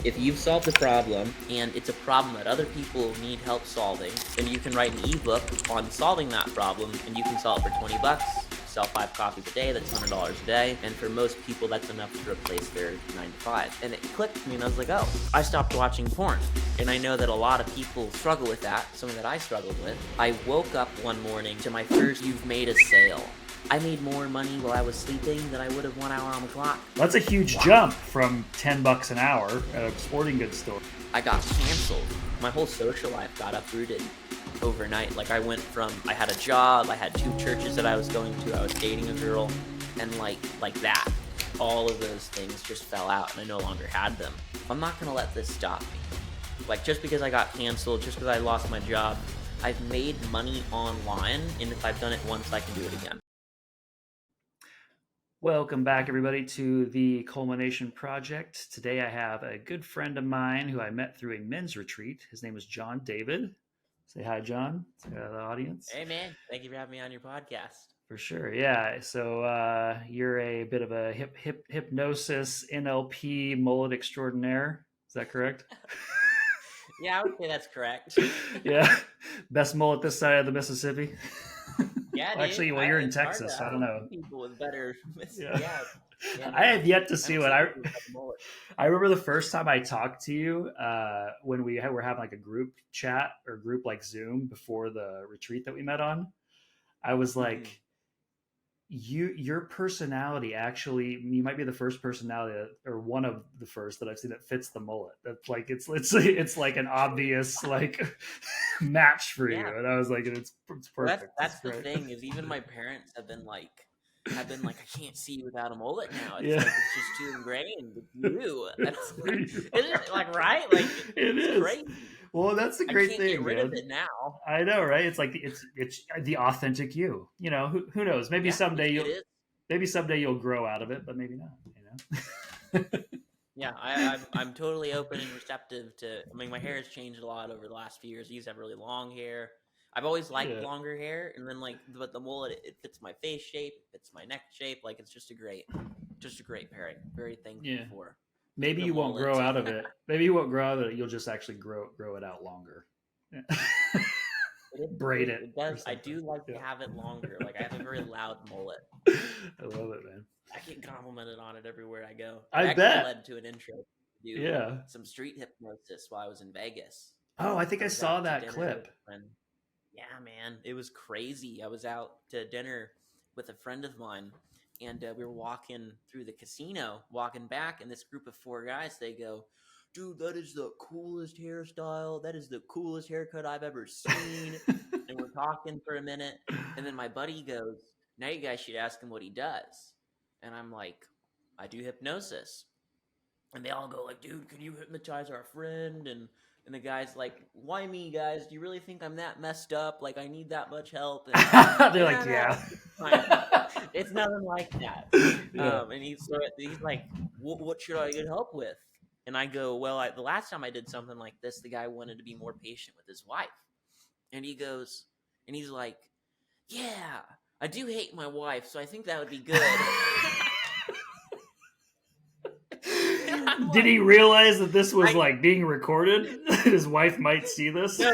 If you've solved a problem and it's a problem that other people need help solving, then you can write an ebook on solving that problem and you can sell it for 20 bucks. Sell 5 copies a day, that's $100 a day. And for most people, that's enough to replace their 9 to 5. And it clicked with me and I was like, oh, I stopped watching porn. And I know that a lot of people struggle with that, something that I struggled with. I woke up one morning to my first "You've made a sale." I made more money while I was sleeping than I would have 1 hour on the clock. That's a huge jump from $10 an hour at a sporting goods store. I got canceled. My whole social life got uprooted overnight. Like I went from, I had a job, I had 2 churches that I was going to, I was dating a girl, and like that. All of those things just fell out and I no longer had them. I'm not gonna let this stop me. Like just because I got canceled, just because I lost my job, I've made money online, and if I've done it once, I can do it again. Welcome back, everybody, to the Colemination Project. Today I have a good friend of mine who I met through a men's retreat. His name is John David. Say hi, John, to the audience. Hey, man. Thank you for having me on your podcast. For sure, yeah. So you're a bit of a hypnosis NLP mullet extraordinaire. Is that correct? Yeah, I would say that's correct. Yeah. Best mullet this side of the Mississippi. Yeah, well, actually, well, you're in Texas. So I don't know. People with better. Yeah. I have yet to see what I remember the first time I talked to you when we were having like a group chat or group like Zoom before the retreat that we met on. I was like, your personality actually, you might be the first personality or one of the first that I've seen that fits the mullet. That's like it's like an obvious like match for you. And I was like, it's perfect. That's the thing is even my parents have been like, I can't see you without a mullet now. It's like it's just too ingrained with you. That's like, isn't it like right? Like it's crazy. Well, that's the great thing. Get rid of it now. I know, right? It's like it's the authentic you. You know, who knows? Maybe someday you'll grow out of it, but maybe not. You know. Yeah, I'm totally open and receptive to. I mean, my hair has changed a lot over the last few years. I used to have really long hair. I've always liked longer hair, and then but the mullet, it fits my face shape, it fits my neck shape. Like it's just a great pairing. Very thankful for. Maybe you won't grow out of it. Maybe you won't grow out of it. You'll just actually grow it out longer. Braid it. It does. I do like to have it longer. Like I have a very loud mullet. I love it, man. I get complimented on it everywhere I go. I bet. Led to an intro to do some street hypnosis while I was in Vegas. Oh, I think I saw that clip. Yeah, man, it was crazy. I was out to dinner with a friend of mine, and we were walking through the casino, walking back, and this group of 4 guys, they go, dude, that is the coolest hairstyle. That is the coolest haircut I've ever seen. And we're talking for a minute, and then my buddy goes, now you guys should ask him what he does. And I'm like, I do hypnosis. And they all go like, dude, can you hypnotize our friend? And the guy's like, why me, guys? Do you really think I'm that messed up? Like, I need that much help? And they're like, yeah. It's nothing like that. And he's like, what should I get help with? And I go, well, the last time I did something like this, the guy wanted to be more patient with his wife. And he goes, and he's like, yeah, I do hate my wife, so I think that would be good. Did he realize that this was like being recorded? His wife might see this? No,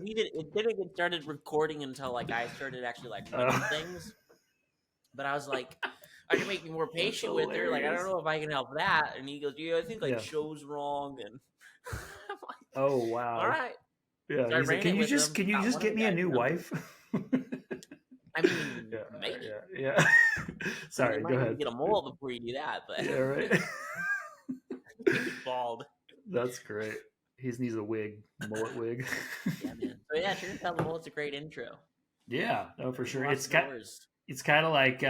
we did. It didn't get started recording until like I started actually like running things. But I was like, I can make you more patient with her. Like, I don't know if I can help that. And he goes, yeah, I think like show's wrong. And I'm like, oh wow, all right. Yeah, so he's like, can you just get me a new wife? I mean, maybe. Yeah. Sorry, go ahead. Get a mullet before you do that, but yeah, right. He's bald. That's great. He needs a wig, mullet wig. Yeah, man. So yeah, sure. Tell the mullet's a great intro. Yeah, no, for sure. It's kind of like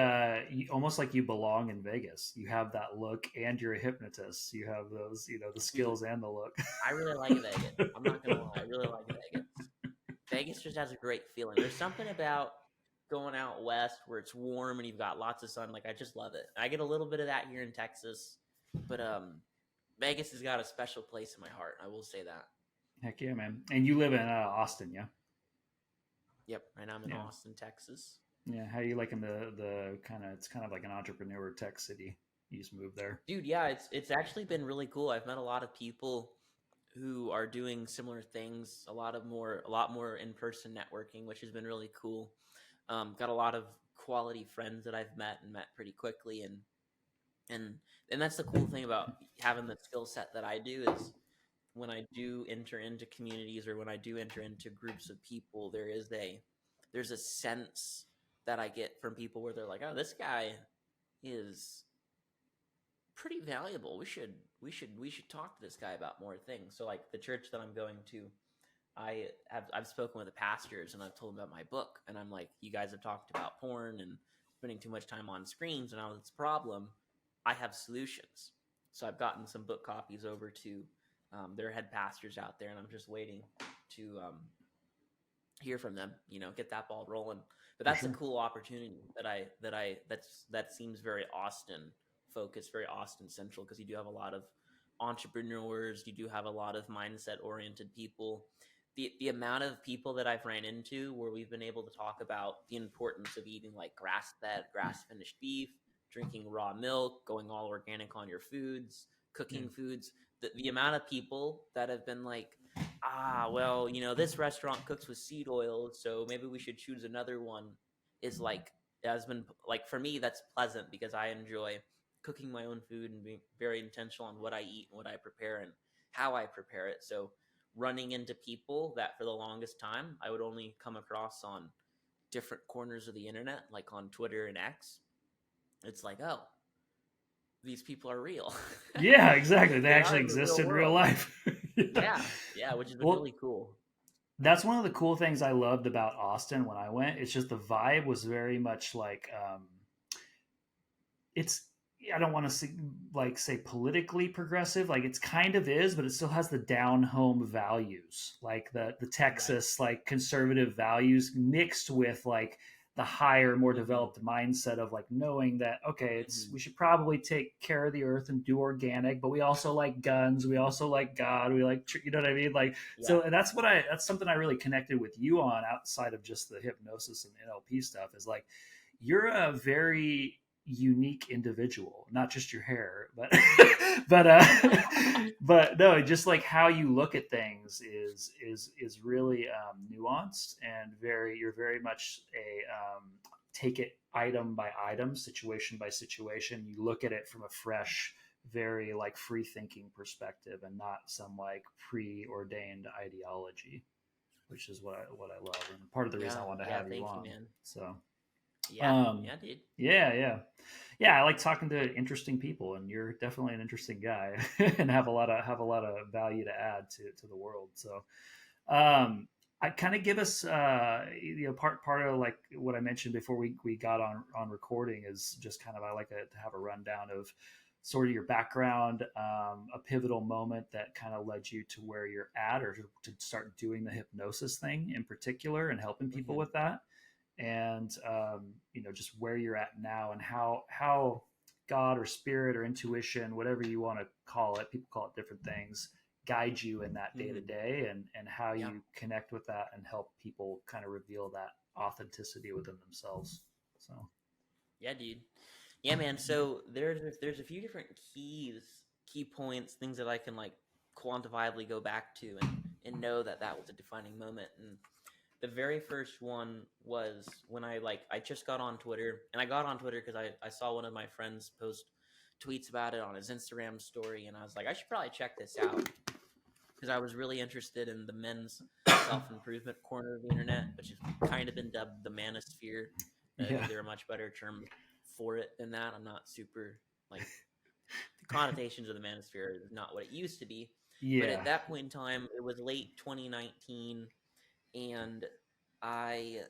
almost like you belong in Vegas. You have that look, and you're a hypnotist. You have those, the skills and the look. I really like Vegas. I'm not gonna lie. I really like Vegas. Vegas just has a great feeling. There's something about going out west where it's warm and you've got lots of sun. Like I just love it. I get a little bit of that here in Texas, but Vegas has got a special place in my heart. I will say that. Heck yeah, man. And you live in Austin, yeah? Yep, and I'm in Austin, Texas. Yeah, how are you liking the kind of, it's kind of like an entrepreneur tech city. You just moved there. Dude, yeah, it's actually been really cool. I've met a lot of people who are doing similar things, a lot more in-person networking, which has been really cool. Got a lot of quality friends that I've met pretty quickly, and that's the cool thing about having the skill set that I do is when I do enter into communities or when I do enter into groups of people, there's a sense that I get from people where they're like, oh, this guy is pretty valuable. We should talk to this guy about more things. So like the church that I'm going to, I've spoken with the pastors and I've told them about my book, and I'm like, you guys have talked about porn and spending too much time on screens, and now that's a problem. I have solutions. So I've gotten some book copies over to their head pastors out there, and I'm just waiting to hear from them. Get that ball rolling. But that's a cool opportunity that seems very Austin focused, very Austin central, because you do have a lot of entrepreneurs, you do have a lot of mindset oriented people. The amount of people that I've ran into where we've been able to talk about the importance of eating like grass-fed, grass-finished beef, drinking raw milk, going all organic on your foods, cooking foods. The amount of people that have been like, well, this restaurant cooks with seed oil, so maybe we should choose another one, is like, has been like, for me, that's pleasant because I enjoy cooking my own food and being very intentional on what I eat and what I prepare and how I prepare it. So running into people that for the longest time I would only come across on different corners of the internet, like on Twitter and X, it's like, oh, these people are real. Yeah, exactly. They actually exist in real life. yeah, which has been really cool. That's one of the cool things I loved about Austin when I went. It's just the vibe was very much like it's, I don't want to say politically progressive, like it's kind of is, but it still has the down home values, like the Texas like conservative values mixed with like the higher, more developed mindset of like knowing that, okay, we should probably take care of the earth and do organic, but we also like guns, we also like God, we like, you know what I mean? Like, so that's something I really connected with you on outside of just the hypnosis and NLP stuff, is like, you're a very unique individual, not just your hair, but but no, just like how you look at things is really nuanced and you're very much a take it item by item, situation by situation. You look at it from a fresh, very like free thinking perspective and not some like preordained ideology, which is what I love, and part of the reason I wanted to have you on. So Dude. Yeah. I like talking to interesting people, and you're definitely an interesting guy, and have a lot of value to add to the world. So, I kind of give us, part of like what I mentioned before we got on recording is just kind of, I like to have a rundown of sort of your background, a pivotal moment that kind of led you to where you're at, or to start doing the hypnosis thing in particular and helping people with that. And just where you're at now, and how God or spirit or intuition, whatever you want to call it, people call it different things, guide you in that day to day, and how you connect with that and help people kind of reveal that authenticity within themselves. So yeah, dude. Yeah, man. So there's a few different key points, things that I can like quantifiably go back to and know that was a defining moment. And the very first one was when I just got on Twitter, and I got on Twitter because I saw one of my friends post tweets about it on his Instagram story, and I was like, I should probably check this out, because I was really interested in the men's self-improvement corner of the internet, which has kind of been dubbed the manosphere. Is there a much better term for it than that? I'm not super, like, the connotations of the manosphere is not what it used to be. But at that point in time, it was late 2019, and I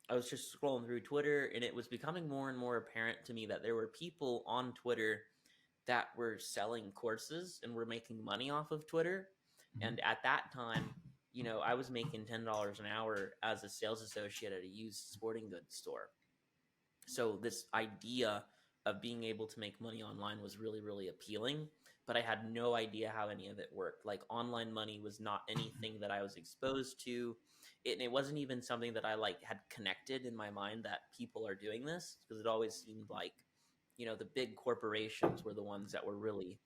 was just scrolling through Twitter, and it was becoming more and more apparent to me that there were people on Twitter that were selling courses and were making money off of Twitter. And at that time, I was making $10 an hour as a sales associate at a used sporting goods store. So this idea of being able to make money online was really, really appealing, but I had no idea how any of it worked. Like, online money was not anything that I was exposed to. It wasn't even something that I like had connected in my mind that people are doing this, because it always seemed like the big corporations were the ones that were really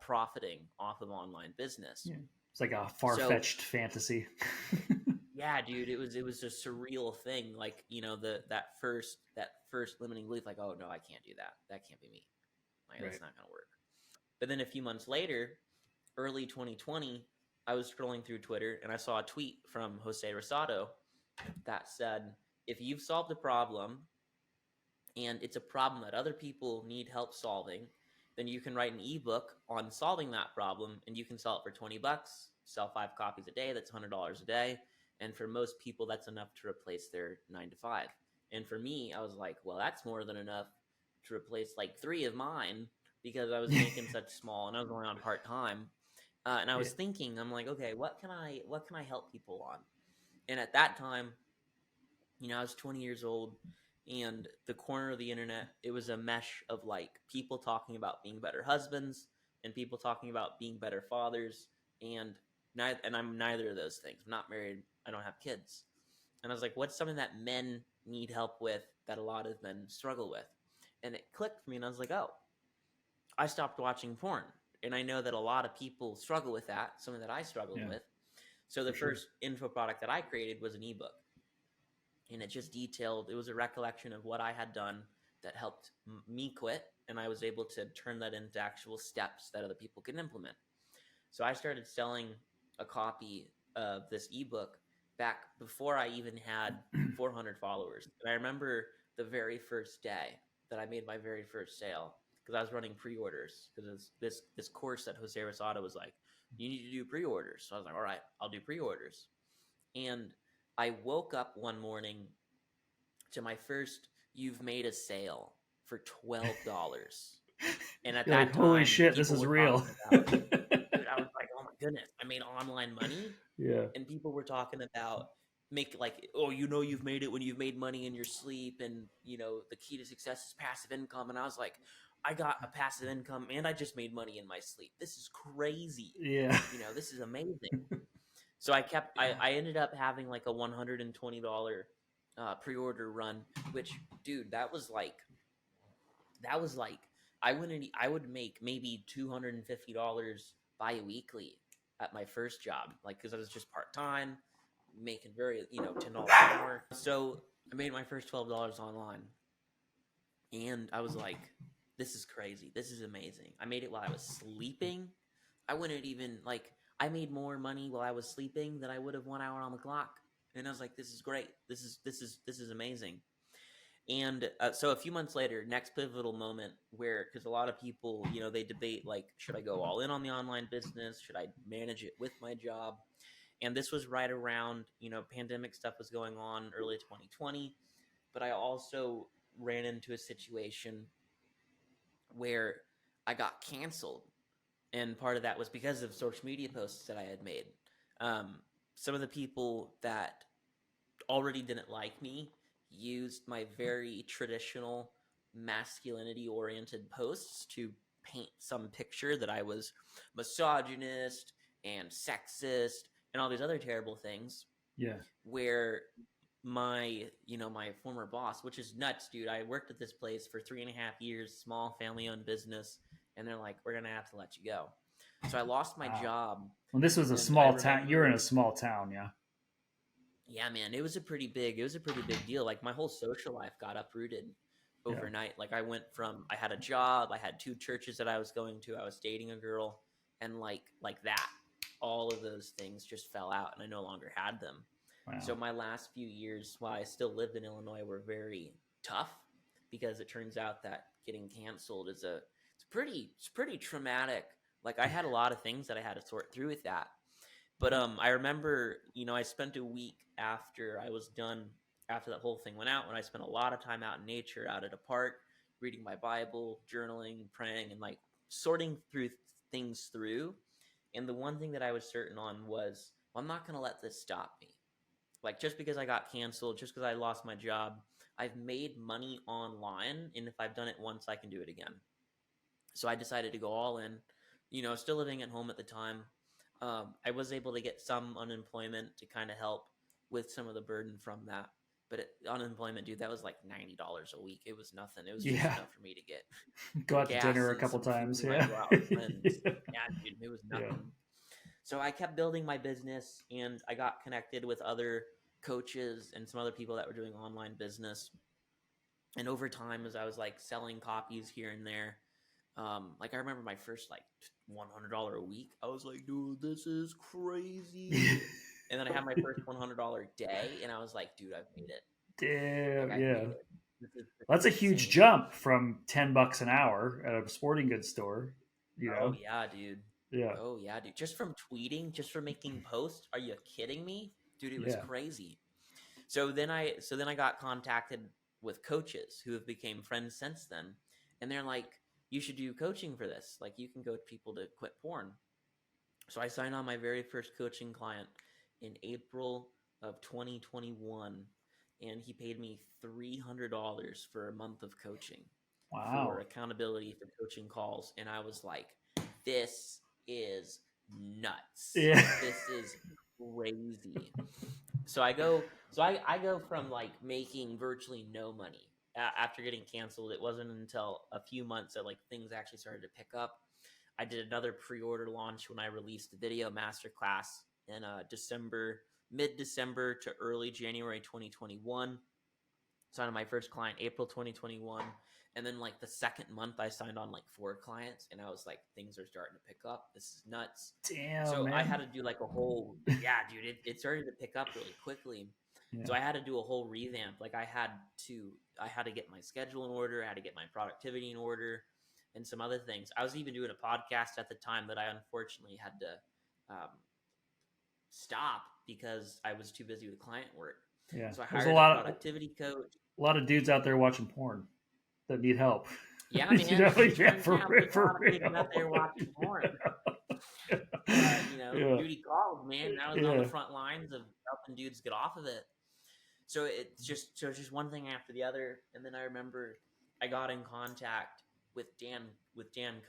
profiting off of online business. Yeah. It's like a far-fetched fantasy. Yeah, dude, it was a surreal thing. Like, that first limiting belief, like, oh no, I can't do that. That can't be me. Like, Right. that's not gonna work. But then a few months later, early 2020, I was scrolling through Twitter and I saw a tweet from Jose Rosado that said, if you've solved a problem and it's a problem that other people need help solving, then you can write an ebook on solving that problem and you can sell it for $20, sell 5 copies a day, that's $100 a day. And for most people, that's enough to replace their 9 to 5. And for me, I was like, well, that's more than enough to replace like 3 of mine, because I was making such small and I was only on part-time. And I was thinking, I'm like, okay, what can I help people on? And at that time, I was 20 years old, and the corner of the internet, it was a mesh of like people talking about being better husbands and people talking about being better fathers. And I'm neither of those things. I'm not married. I don't have kids. And I was like, what's something that men need help with that a lot of men struggle with? And it clicked for me, and I was like, oh, I stopped watching porn. And I know that a lot of people struggle with that, something that I struggled with. So the first info product that I created was an ebook. And it just detailed, it was a recollection of what I had done that helped me quit. And I was able to turn that into actual steps that other people can implement. So I started selling a copy of this ebook back before I even had 400 followers. And I remember the very first day that I made my very first sale, because I was running pre-orders, because this course that Jose Rosado was like, you need to do pre-orders. So I was like, all right, I'll do pre-orders. And I woke up one morning to my first, you've made a sale for $12. And at that time, holy shit, this is real. Dude, I was like, oh my goodness, I made online money. Yeah. And people were talking about you've made it when you've made money in your sleep, and the key to success is passive income. And I was like, I got a passive income and I just made money in my sleep. This is crazy. Yeah. This is amazing. So I ended up having like a $120 pre-order run, which, dude, that was like I would make maybe $250 bi-weekly at my first job, like, because I was just part-time, making very $10 an hour. So I made my first $12 online, and I was like, this is crazy, this is amazing. I made it while I was sleeping. I wouldn't even I made more money while I was sleeping than I would have 1 hour on the clock. And I was like, this is great, this is amazing. And so a few months later, next pivotal moment, where, because a lot of people, they debate, like, should I go all in on the online business? Should I manage it with my job? And this was right around, pandemic stuff was going on early 2020. But I also ran into a situation where I got canceled. And part of that was because of social media posts that I had made. Some of the people that already didn't like me used my very traditional masculinity-oriented posts to paint some picture that I was misogynist and sexist and all these other terrible things. Yeah. Where my former boss, which is nuts, dude. I worked at this place for 3.5 years, small family-owned business, and they're like, we're going to have to let you go. So I lost my job. Well, this was a small town. You're in a small town, yeah? Yeah, man, it was a pretty big deal. Like, my whole social life got uprooted overnight. Like, I went from, I had a job, I had 2 churches that I was going to, I was dating a girl, and like that, all of those things just fell out, and I no longer had them. Wow. So my last few years, while I still lived in Illinois, were very tough, because it turns out that getting canceled is it's pretty traumatic. Like, I had a lot of things that I had to sort through with that. But I remember, I spent a week after I was done, after that whole thing went out, when I spent a lot of time out in nature, out at a park, reading my Bible, journaling, praying, and like sorting things through. And the one thing that I was certain on was, I'm not going to let this stop me. Like, just because I got canceled, just because I lost my job, I've made money online. And if I've done it once, I can do it again. So I decided to go all in, still living at home at the time. I was able to get some unemployment to kind of help with some of the burden from that. But unemployment, dude, that was like $90 a week. It was nothing. It was just Yeah. enough for me to get Go out to gas dinner a and couple some food times. when I Yeah. go out with friends. Yeah, dude, it was Yeah. nothing. So I kept building my business, and I got connected with other coaches and some other people that were doing online business. And over time, as I was like selling copies here and there, like I remember my first like $100 a week. I was like, dude, this is crazy. And then I had my first $100 day, and I was like, dude, I've made it. Like Damn. I've Yeah. made it. This That's a is huge insane. jump from $10 an hour at a sporting goods store. You Oh know. yeah, dude. Yeah. Oh yeah, dude. Just from tweeting, just from making posts. Are you kidding me, dude? It was Yeah. crazy. So then I got contacted with coaches who have became friends since then, and they're like, you should do coaching for this. Like you can coach people to quit porn. So I signed on my very first coaching client in April of 2021, and he paid me $300 for a month of coaching for Wow. accountability for coaching calls. And I was like, this is nuts. Yeah. This is crazy. So I go from like making virtually no money after getting canceled. It wasn't until a few months that like things actually started to pick up. I did another pre-order launch when I released the video masterclass in mid-December to early January 2021. Signed on my first client April 2021, and then like the second month I signed on like 4 clients, and I was like, things are starting to pick up. This is nuts. Damn, So man. I had to do like a whole dude. It started to pick up really quickly. Yeah. So I had to do a whole revamp. Like I had to get my schedule in order. I had to get my productivity in order, and some other things. I was even doing a podcast at the time that I unfortunately had to stop because I was too busy with client work. Yeah. So I There's hired a productivity coach. A lot of dudes out there watching porn that need help. Yeah, man. You know, yeah, for real. Out there watching porn. Duty calls, man. I was on the front lines of helping dudes get off of it. So it's just one thing after the other, and then I remember I got in contact with Dan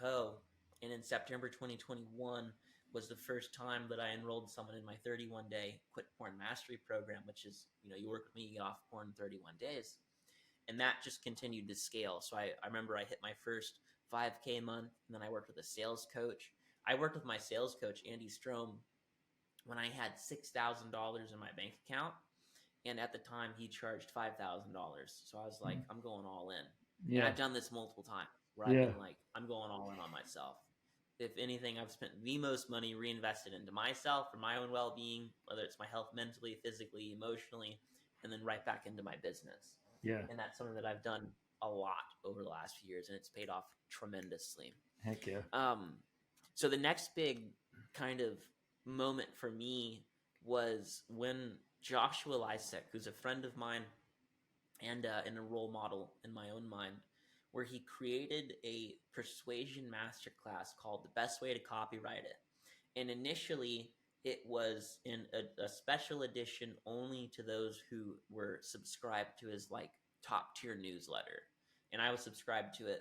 Coe, and in September 2021 was the first time that I enrolled someone in my 31-day quit porn mastery program, which is, you work with me, you get off porn in 31 days. And that just continued to scale. So I remember I hit my first 5K month, and then I worked with a sales coach. I worked with my sales coach, Andy Strom, when I had $6,000 in my bank account. And at the time, he charged $5,000. So I was like, I'm going all in. Yeah. And I've done this multiple times where I've been like, I'm going all in on myself. If anything, I've spent the most money reinvested into myself for my own well-being, whether it's my health mentally, physically, emotionally, and then right back into my business. Yeah. And that's something that I've done a lot over the last few years, and it's paid off tremendously. Heck yeah. So the next big kind of moment for me was when Joshua Lysek, who's a friend of mine and a role model in my own mind, where he created a persuasion masterclass called The Best Way to Copyright It. And initially, it was in a special edition only to those who were subscribed to his like top tier newsletter. And I was subscribed to it.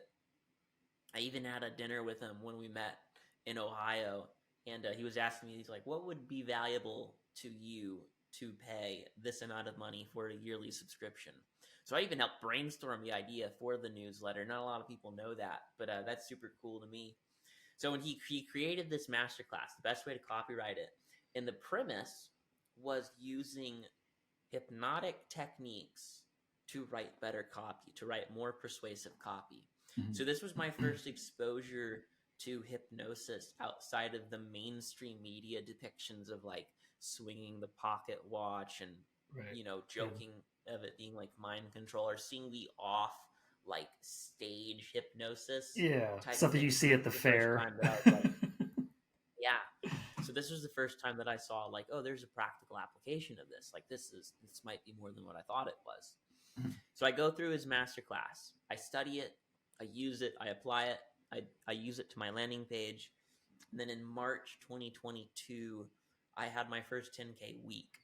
I even had a dinner with him when we met in Ohio. And he was asking me, he's like, what would be valuable to you to pay this amount of money for a yearly subscription? So I even helped brainstorm the idea for the newsletter. Not a lot of people know that, but that's super cool to me. So when he created this masterclass, The Best Way to Copyright It, and the premise was using hypnotic techniques to write better copy, to write more persuasive copy. Mm-hmm. So this was my first exposure to hypnosis outside of the mainstream media depictions of like swinging the pocket watch and, joking of it being like mind control, or seeing the off like stage hypnosis. Yeah, something you see at the fair. Yeah. So this was the first time that I saw like, oh, there's a practical application of this. Like this might be more than what I thought it was. Mm-hmm. So I go through his masterclass. I study it. I use it. I apply it. I use it to my landing page. And then in March 2022, I had my first 10K week.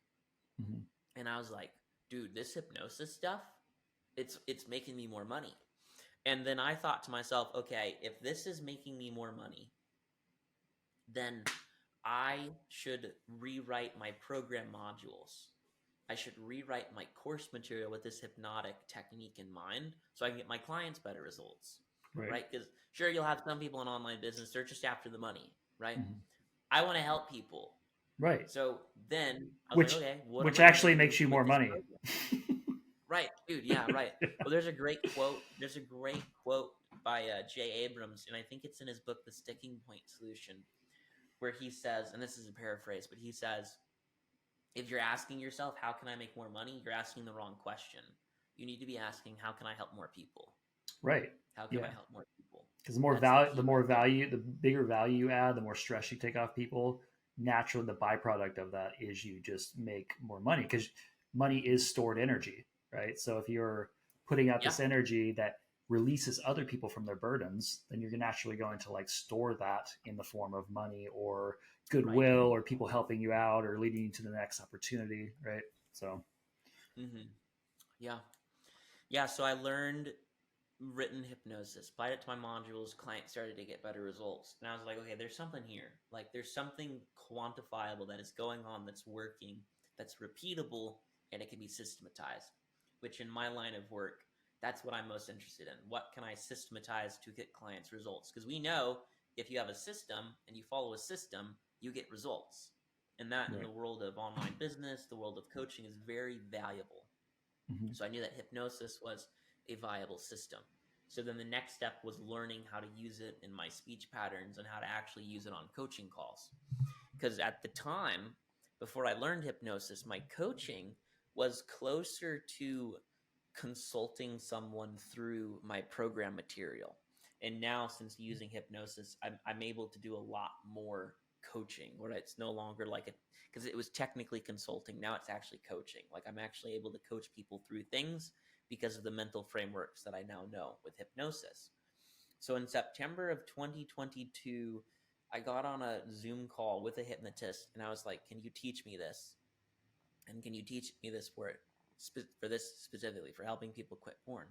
Mm-hmm. And I was like, dude, this hypnosis stuff, it's making me more money. And then I thought to myself, okay, if this is making me more money, then I should rewrite my program modules I should rewrite my course material with this hypnotic technique in mind so I can get my clients better results, right? Because sure, you'll have some people in online business, they're just after the money, right? Mm-hmm. I want to help people. Right. So then I was like, okay, what which am I actually going to makes do you with more this money. program? Right, dude. Yeah, right. Well, there's a great quote. There's a great quote by Jay Abrams, and I think it's in his book, The Sticking Point Solution, where he says, and this is a paraphrase, but he says, if you're asking yourself, how can I make more money? You're asking the wrong question. You need to be asking, how can I help more people? Right. How can I help more people? Because the more value, the bigger value you add, the more stress you take off people. Naturally, the byproduct of that is you just make more money, because money is stored energy, right? So if you're putting out this energy that releases other people from their burdens, then you're naturally going to like store that in the form of money or goodwill or people helping you out or leading you to the next opportunity, right? So, yeah. So I learned written hypnosis, applied it to my modules, clients started to get better results. And I was like, okay, there's something here. Like there's something quantifiable that is going on, that's working, that's repeatable, and it can be systematized, which in my line of work, that's what I'm most interested in. What can I systematize to get clients results? Because we know if you have a system and you follow a system, you get results. And that in the world of online business, the world of coaching, is very valuable. So I knew that hypnosis was a viable system. So then the next step was learning how to use it in my speech patterns and how to actually use it on coaching calls. Because at the time, before I learned hypnosis, my coaching was closer to consulting someone through my program material. And now, since using hypnosis, I'm able to do a lot more coaching, where it's no longer like because it was technically consulting. Now it's actually coaching. Like I'm actually able to coach people through things because of the mental frameworks that I now know with hypnosis. So in September of 2022, I got on a Zoom call with a hypnotist, and I was like, can you teach me this? And can you teach me this for this specifically, for helping people quit porn?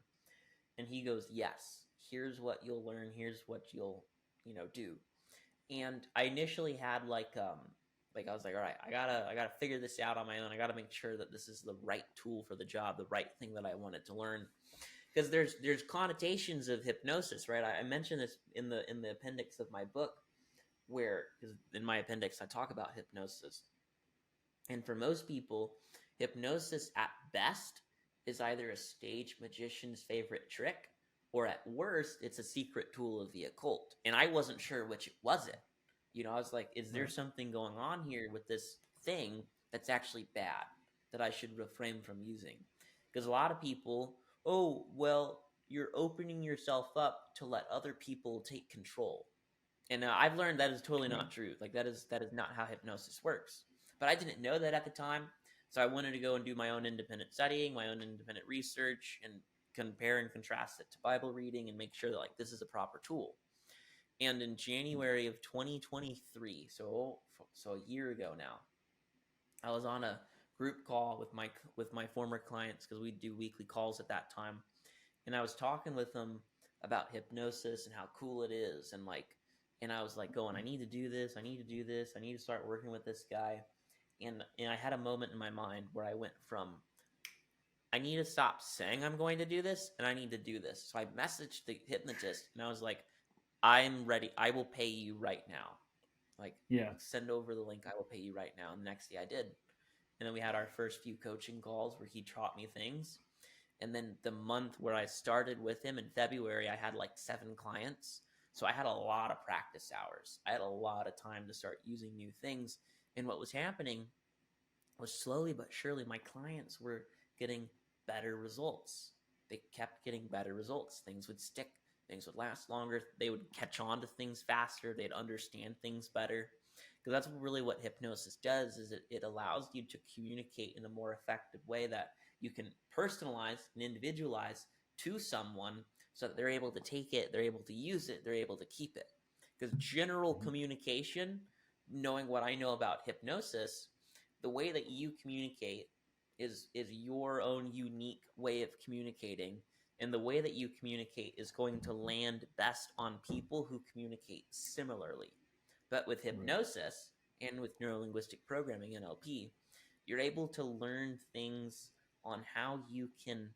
And he goes, yes, here's what you'll learn. Here's what you'll, do. And I initially had like I was like, all right, I gotta figure this out on my own. I gotta make sure that this is the right tool for the job, the right thing that I wanted to learn. Because there's connotations of hypnosis, right? I mentioned this in the appendix of my book, where, because in my appendix I talk about hypnosis. And for most people, hypnosis at best is either a stage magician's favorite trick, or at worst, it's a secret tool of the occult. And I wasn't sure which was it. I was like, is there something going on here with this thing that's actually bad, that I should refrain from using? Because a lot of people, oh, well, you're opening yourself up to let other people take control. And I've learned that is totally not true. Like that is not how hypnosis works. But I didn't know that at the time. So I wanted to go and do my own independent studying, my own independent research, and compare and contrast it to Bible reading and make sure that like this is a proper tool. And in January of 2023, so a year ago now, I was on a group call with my former clients, because we do weekly calls at that time. And I was talking with them about hypnosis and how cool it is, and I was like going, I need to do this, I need to do this, I need to start working with this guy. And I had a moment in my mind where I went from, I need to stop saying I'm going to do this, and I need to do this. So I messaged the hypnotist, and I was like, I'm ready. I will pay you right now. Like, send over the link. I will pay you right now. And the next day I did. And then we had our first few coaching calls where he taught me things. And then the month where I started with him in February, I had like 7 clients. So I had a lot of practice hours. I had a lot of time to start using new things. And what was happening was, slowly but surely, my clients were getting better results. They kept getting better results. Things would stick. Things would last longer. They would catch on to things faster. They'd understand things better. Because that's really what hypnosis does, is it allows you to communicate in a more effective way that you can personalize and individualize to someone, so that they're able to take it, they're able to use it, they're able to keep it. Because general communication, knowing what I know about hypnosis, the way that you communicate is your own unique way of communicating. And the way that you communicate is going to land best on people who communicate similarly. But with hypnosis and with neuro-linguistic programming, NLP, you're able to learn things on how you can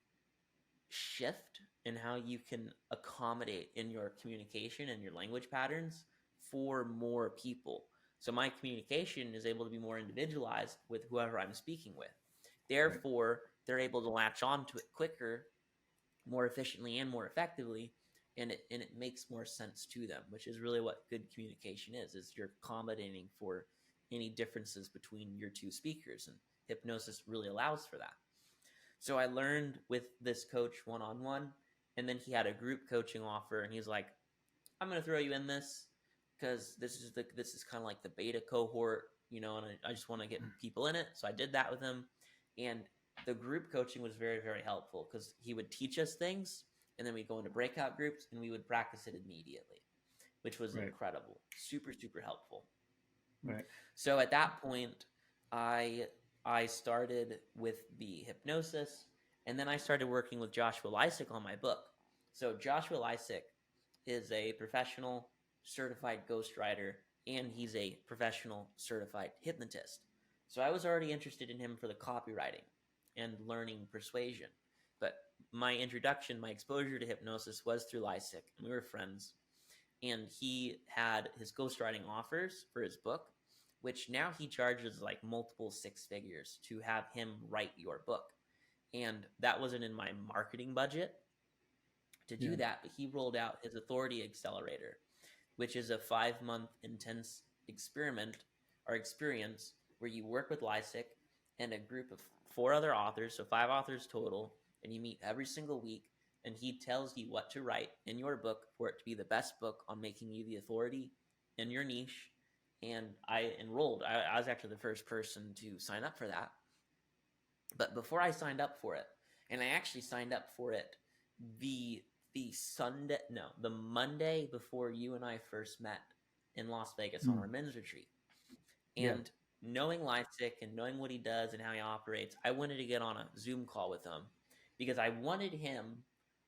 shift and how you can accommodate in your communication and your language patterns for more people. So my communication is able to be more individualized with whoever I'm speaking with. Therefore, they're able to latch on to it quicker, more efficiently, and more effectively, and it makes more sense to them, which is really what good communication is you're accommodating for any differences between your two speakers, and hypnosis really allows for that. So I learned with this coach one-on-one, and then he had a group coaching offer, and he's like, I'm going to throw you in this because this is kind of like the beta cohort, and I just want to get people in it. So I did that with him, and the group coaching was very, very helpful because he would teach us things, and then we'd go into breakout groups, and we would practice it immediately, which was incredible. Super, super helpful. Right. So at that point, I started with the hypnosis, and then I started working with Joshua Lysick on my book. So Joshua Lysick is a professional certified ghostwriter, and he's a professional certified hypnotist. So I was already interested in him for the copywriting and learning persuasion. But my introduction, my exposure to hypnosis was through Lysick, and we were friends. And he had his ghostwriting offers for his book, which now he charges like multiple six figures to have him write your book. And that wasn't in my marketing budget to do that, but he rolled out his Authority Accelerator, which is a 5-month intense experiment or experience where you work with Lysick and a group of 4 other authors, so 5 authors total, and you meet every single week, and he tells you what to write in your book for it to be the best book on making you the authority in your niche. And I enrolled. I was actually the first person to sign up for that. But before I signed up for it, and I actually signed up for it the Monday before you and I first met in Las Vegas on our men's retreat. And knowing Lysick and knowing what he does and how he operates, I wanted to get on a Zoom call with him because I wanted him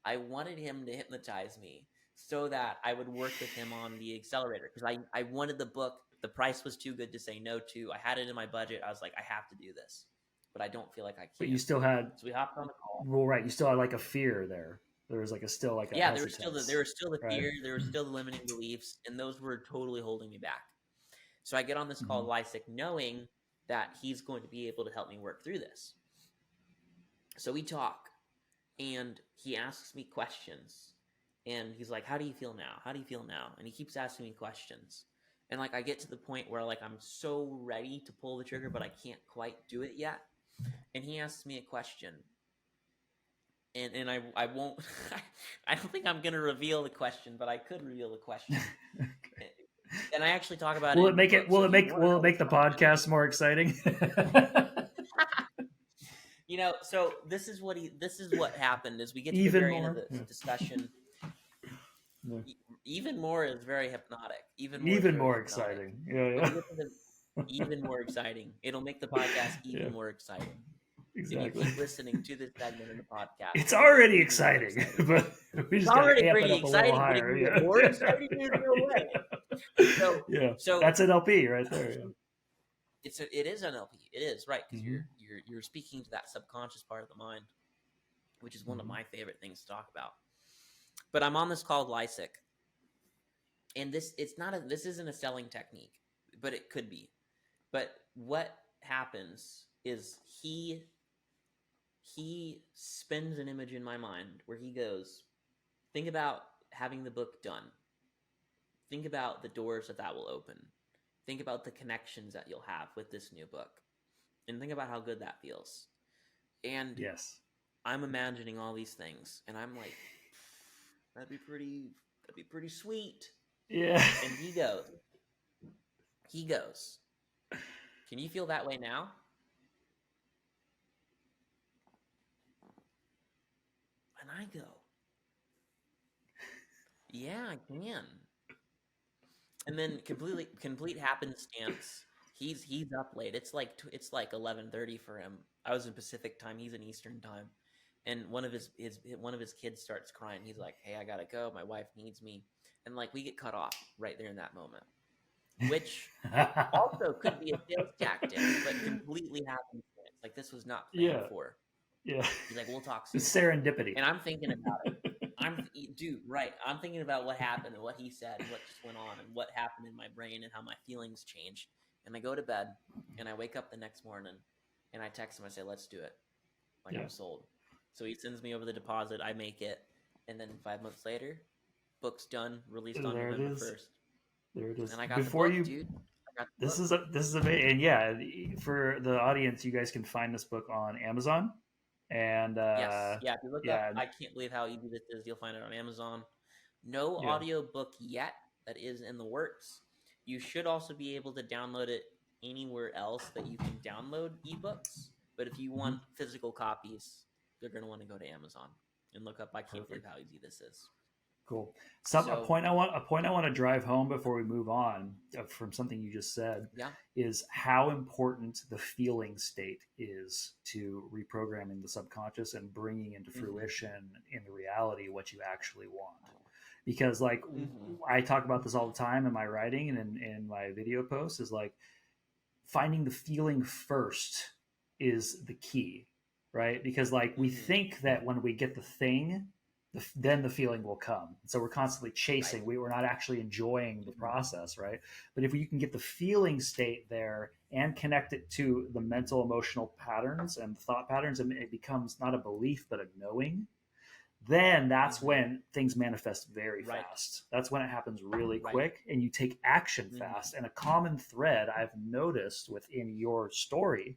to hypnotize me so that I would work with him on the accelerator because I wanted the book. The price was too good to say no to. I had it in my budget. I was like, I have to do this, but I don't feel like I can. But you still had. So we hopped on the call. Well, right. You still had like a fear there. There was like a there was still the fear. There were still the limiting beliefs, and those were totally holding me back. So I get on this call, Lysick, knowing that he's going to be able to help me work through this. So we talk, and he asks me questions, and he's like, "How do you feel now? How do you feel now?" And he keeps asking me questions. And like I get to the point where like I'm so ready to pull the trigger, but I can't quite do it yet. And he asks me a question. And I won't I don't think I'm gonna reveal the question, but I could reveal the question. And I actually talk about will it make the podcast more exciting? So this is what happened is we get to the very end of the discussion. Even more is very hypnotic. Even more exciting. Yeah. Even more exciting. It'll make the podcast even more exciting. Exactly. If you keep listening to this segment in the podcast, it's already exciting, but we just already pretty exciting. But it can get more exciting in no way. So that's NLP right there. Yeah. It is NLP. It is right because you're speaking to that subconscious part of the mind, which is one of my favorite things to talk about. But I'm on this call with Lysick, and this isn't a selling technique, but it could be. But what happens is he spins an image in my mind where he goes, think about having the book done. Think about the doors that will open. Think about the connections that you'll have with this new book. And think about how good that feels. And I'm imagining all these things, and I'm like, that'd be pretty sweet. Yeah. And he goes, can you feel that way now? And I go, yeah, I can. And then complete happenstance. He's up late. It's like 11:30 for him. I was in Pacific time. He's in Eastern time. And one of his kids starts crying. He's like, "Hey, I gotta go. My wife needs me." And like we get cut off right there in that moment, which also could be a sales tactic, but completely happenstance. this was not planned for. Yeah. He's like, we'll talk soon. It's serendipity. And I'm thinking about it. Dude, right. I'm thinking about what happened and what he said and what just went on and what happened in my brain and how my feelings changed. And I go to bed and I wake up the next morning and I text him. I say, let's do it. Like, I'm sold. So he sends me over the deposit. I make it. And then 5 months later, book's done, released on November 1st. There it is. And I got the book, dude. This is amazing. And yeah, for the audience, you guys can find this book on Amazon. And yes, yeah. If you look up, I can't believe how easy this is. You'll find it on Amazon. No audio book yet. That is in the works. You should also be able to download it anywhere else that you can download ebooks. But if you want physical copies, they're going to want to go to Amazon and look up. I can't believe how easy this is. Cool. A point I want to drive home before we move on from something you just said is how important the feeling state is to reprogramming the subconscious and bringing into fruition in the reality what you actually want. Because like I talk about this all the time in my writing and in my video posts is like finding the feeling first is the key, right? Because like we think that when we get the thing, then the feeling will come. So we're constantly chasing. We're not actually enjoying the process, right? But if you can get the feeling state there and connect it to the mental, emotional patterns and thought patterns, and it becomes not a belief, but a knowing, then that's when things manifest very fast. That's when it happens really quick and you take action fast. And a common thread I've noticed within your story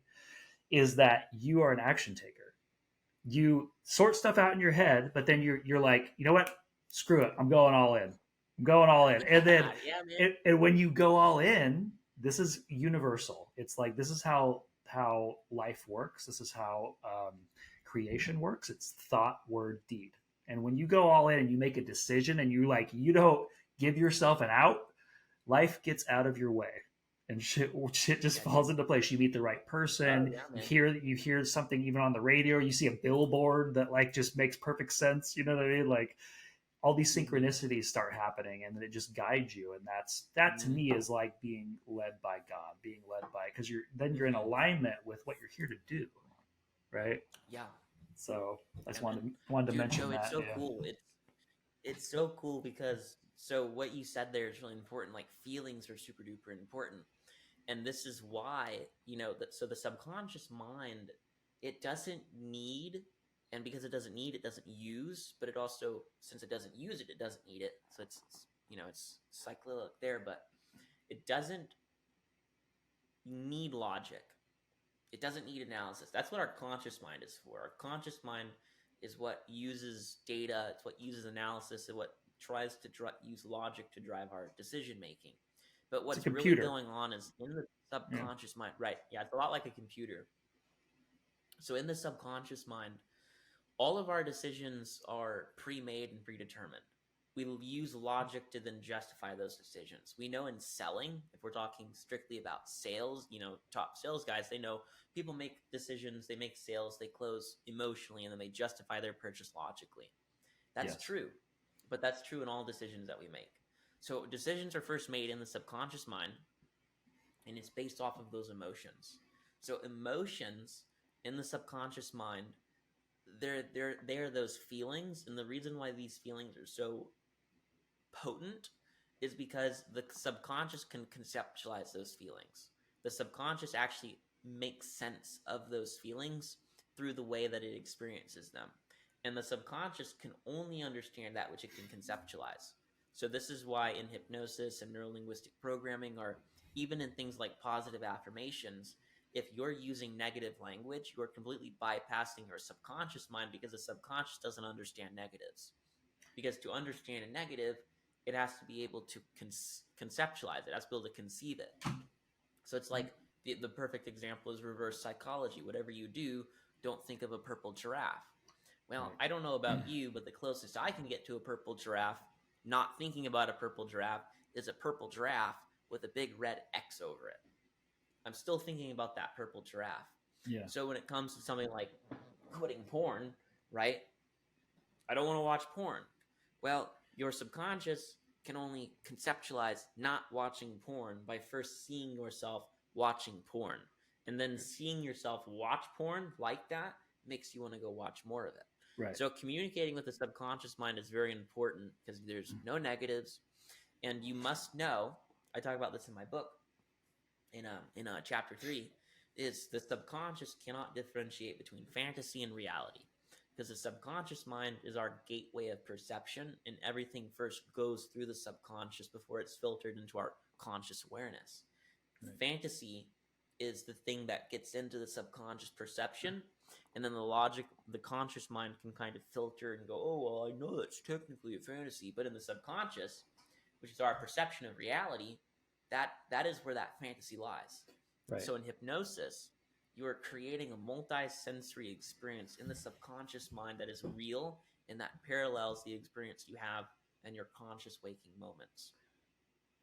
is that you are an action taker. You sort stuff out in your head, but then you're like, you know what? Screw it. I'm going all in. And then and when you go all in, this is universal. It's like, this is how life works. This is how creation works. It's thought, word, deed. And when you go all in and you make a decision and you don't give yourself an out, life gets out of your way. And shit just falls into place. You meet the right person. You hear something even on the radio. You see a billboard that like just makes perfect sense. You know what I mean? Like all these synchronicities start happening, and then it just guides you. And that to me is like being led by God, because you're in alignment with what you're here to do, right? Yeah. So I just wanted to mention Joe, that. It's so cool. It's so cool because what you said there is really important. Like feelings are super duper important. And this is why, so the subconscious mind, it doesn't need, and because it doesn't need, it doesn't use, but it also, since it doesn't use it, it doesn't need it. So it's cyclic there, but it doesn't need logic. It doesn't need analysis. That's what our conscious mind is for. Our conscious mind is what uses data. It's what uses analysis and what tries to use logic to drive our decision making. But what's really going on is in the subconscious mind, right? Yeah, it's a lot like a computer. So in the subconscious mind, all of our decisions are pre-made and predetermined. We use logic to then justify those decisions. We know in selling, if we're talking strictly about sales, top sales guys, they know people make decisions, they make sales, they close emotionally, and then they justify their purchase logically. That's true, but that's true in all decisions that we make. So decisions are first made in the subconscious mind, and it's based off of those emotions. So emotions in the subconscious mind, they're those feelings, and the reason why these feelings are so potent is because the subconscious can conceptualize those feelings. The subconscious actually makes sense of those feelings through the way that it experiences them. And the subconscious can only understand that which it can conceptualize. So this is why in hypnosis and neuro-linguistic programming, or even in things like positive affirmations, if you're using negative language, you're completely bypassing your subconscious mind, because the subconscious doesn't understand negatives. Because to understand a negative, it has to be able to conceptualize it. It has to be able to conceive it. So it's like the perfect example is reverse psychology. Whatever you do, don't think of a purple giraffe. Well, I don't know about you, but the closest I can get to a purple giraffe, not thinking about a purple giraffe, is a purple giraffe with a big red X over it. I'm still thinking about that purple giraffe. Yeah. So when it comes to something like quitting porn, right? I don't want to watch porn. Well, your subconscious can only conceptualize not watching porn by first seeing yourself watching porn. And then seeing yourself watch porn like that makes you want to go watch more of it. Right. So communicating with the subconscious mind is very important because there's no negatives, and you must know. I talk about this in my book, in chapter 3, is the subconscious cannot differentiate between fantasy and reality, because the subconscious mind is our gateway of perception, and everything first goes through the subconscious before it's filtered into our conscious awareness. Right. Fantasy is the thing that gets into the subconscious perception, and then the conscious mind can kind of filter and go, oh, well, I know that's technically a fantasy, but in the subconscious, which is our perception of reality, that is where that fantasy lies. Right. So in hypnosis, you are creating a multi-sensory experience in the subconscious mind that is real, and that parallels the experience you have in your conscious waking moments.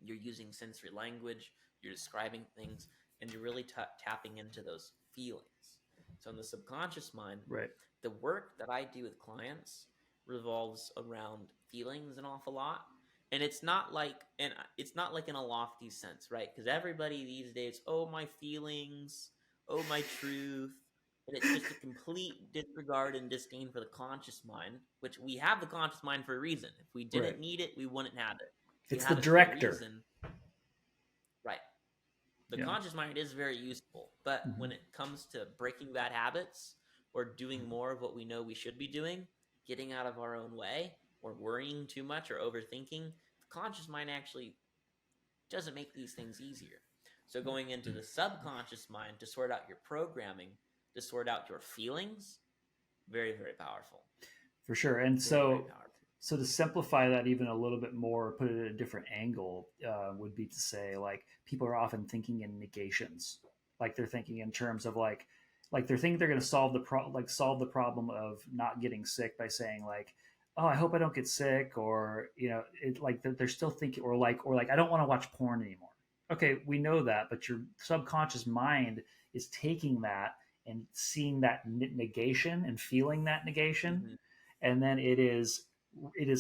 You're using sensory language, you're describing things, and you're really tapping into those feelings. So in the subconscious mind, right, the work that I do with clients revolves around feelings an awful lot. And it's not like in a lofty sense, right? Because everybody these days, oh, my feelings, oh, my truth. And it's just a complete disregard and disdain for the conscious mind, which we have the conscious mind for a reason. If we didn't need it, we wouldn't have it. It's the director. Right. The conscious mind is very useful, but when it comes to breaking bad habits or doing more of what we know we should be doing, getting out of our own way, or worrying too much or overthinking, the conscious mind actually doesn't make these things easier. So going into the subconscious mind to sort out your programming, to sort out your feelings, very, very powerful. For sure. And so to simplify that even a little bit more, put it at a different angle, would be to say, like, people are often thinking in negations. Like they're thinking in terms of like they're thinking they're going to solve the problem of not getting sick by saying like, oh, I hope I don't get sick, or, they're still thinking, or like, I don't want to watch porn anymore. Okay, we know that, but your subconscious mind is taking that and seeing that negation and feeling that negation, and then it is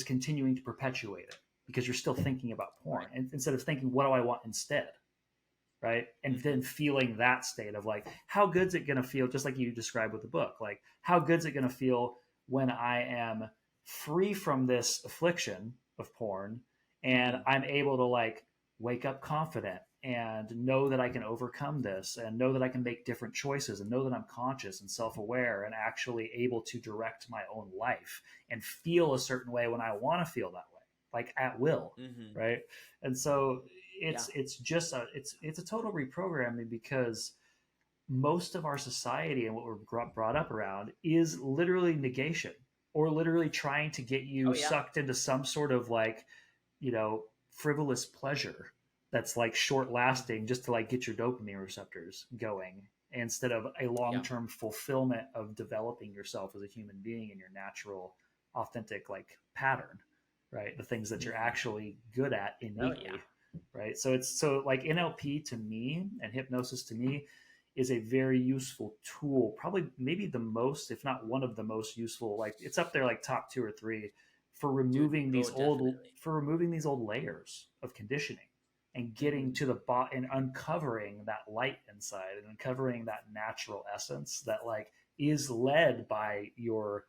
continuing to perpetuate it because you're still thinking about porn, and instead of thinking, what do I want instead? Right. And then feeling that state of like, how good's it going to feel? Just like you described with the book, like, how good's it going to feel when I am free from this affliction of porn, and I'm able to like wake up confident and know that I can overcome this, and know that I can make different choices, and know that I'm conscious and self-aware and actually able to direct my own life and feel a certain way when I want to feel that way, like at will. Right. And so it's a total reprogramming, because most of our society and what we're brought up around is literally negation, or literally trying to get you sucked into some sort of like, frivolous pleasure that's like short lasting, just to like get your dopamine receptors going, instead of a long-term fulfillment of developing yourself as a human being in your natural, authentic like pattern, right? The things that you're actually good at innately. Right. So like NLP to me and hypnosis to me is a very useful tool, probably maybe the most, if not one of the most useful, like it's up there like top 2 or 3 for removing these old layers of conditioning and getting to the bottom and uncovering that light inside, and uncovering that natural essence that like is led by your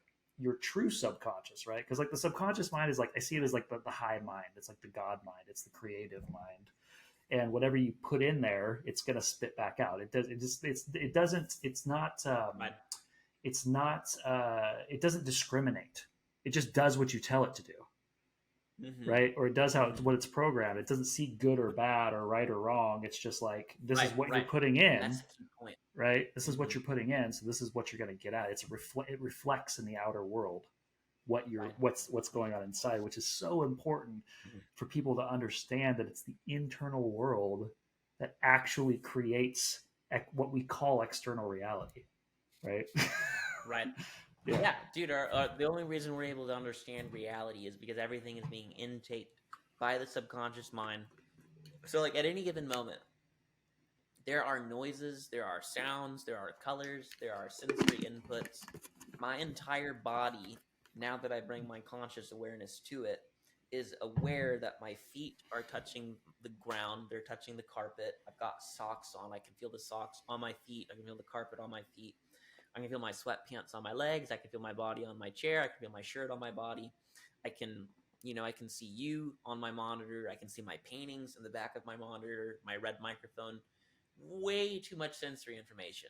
true subconscious, right? Because like the subconscious mind is like, I see it as like the high mind. It's like the God mind. It's the creative mind. And whatever you put in there, it's going to spit back out. It doesn't discriminate. It just does what you tell it to do. Right. Or it does what it's programmed. It doesn't see good or bad or right or wrong. It's just like, this is what you're putting in. That's the key point. Right. This is what you're putting in. So this is what you're going to get at. It reflects in the outer world what's going on inside, which is so important for people to understand, that it's the internal world that actually creates what we call external reality. Right. Right. Yeah, dude, the only reason we're able to understand reality is because everything is being intaked by the subconscious mind. So like at any given moment, there are noises, there are sounds, there are colors, there are sensory inputs. My entire body, now that I bring my conscious awareness to it, is aware that my feet are touching the ground. They're touching the carpet. I've got socks on. I can feel the socks on my feet. I can feel the carpet on my feet. I can feel my sweatpants on my legs. I can feel my body on my chair. I can feel my shirt on my body. I can see you on my monitor. I can see my paintings in the back of my monitor, my red microphone. Way too much sensory information.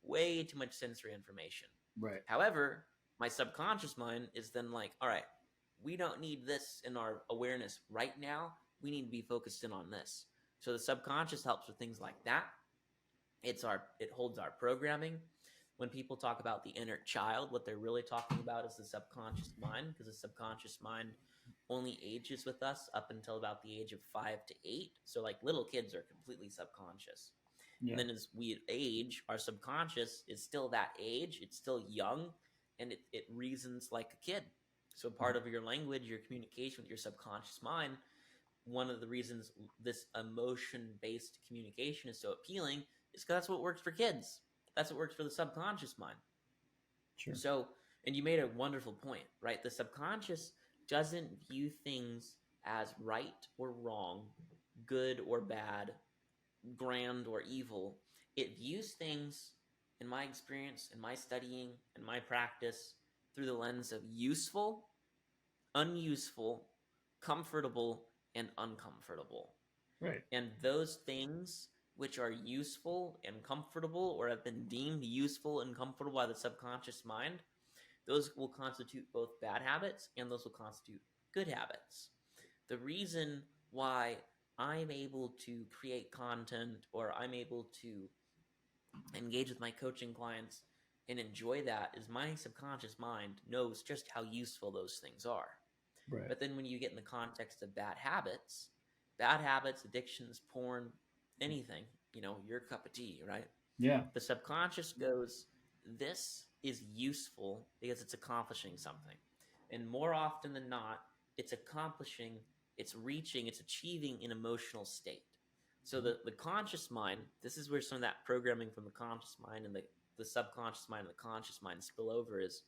Way too much sensory information. Right. However, my subconscious mind is then like, all right, we don't need this in our awareness right now. We need to be focused in on this. So the subconscious helps with things like that. It holds our programming. When people talk about the inner child, what they're really talking about is the subconscious mind, because the subconscious mind only ages with us up until about the age of 5 to 8. So like little kids are completely subconscious. Yeah. And then as we age, our subconscious is still that age. It's still young, and it reasons like a kid. So part of your language, your communication with your subconscious mind, one of the reasons this emotion-based communication is so appealing is because that's what works for kids. That's what works for the subconscious mind. Sure. So, and you made a wonderful point, right? The subconscious doesn't view things as right or wrong, good or bad, grand or evil. It views things, in my experience, in my studying, in my practice, through the lens of useful, unuseful, comfortable, and uncomfortable. Right. And those things which are useful and comfortable, or have been deemed useful and comfortable by the subconscious mind, those will constitute both bad habits and those will constitute good habits. The reason why I'm able to create content, or I'm able to engage with my coaching clients and enjoy that, is my subconscious mind knows just how useful those things are. Right. But then when you get in the context of bad habits, addictions, porn, anything, your cup of tea, right? Yeah. The subconscious goes, this is useful because it's accomplishing something. And more often than not, it's accomplishing, it's reaching, it's achieving an emotional state. So the conscious mind, this is where some of that programming from the conscious mind and the subconscious mind and the conscious mind spill over, is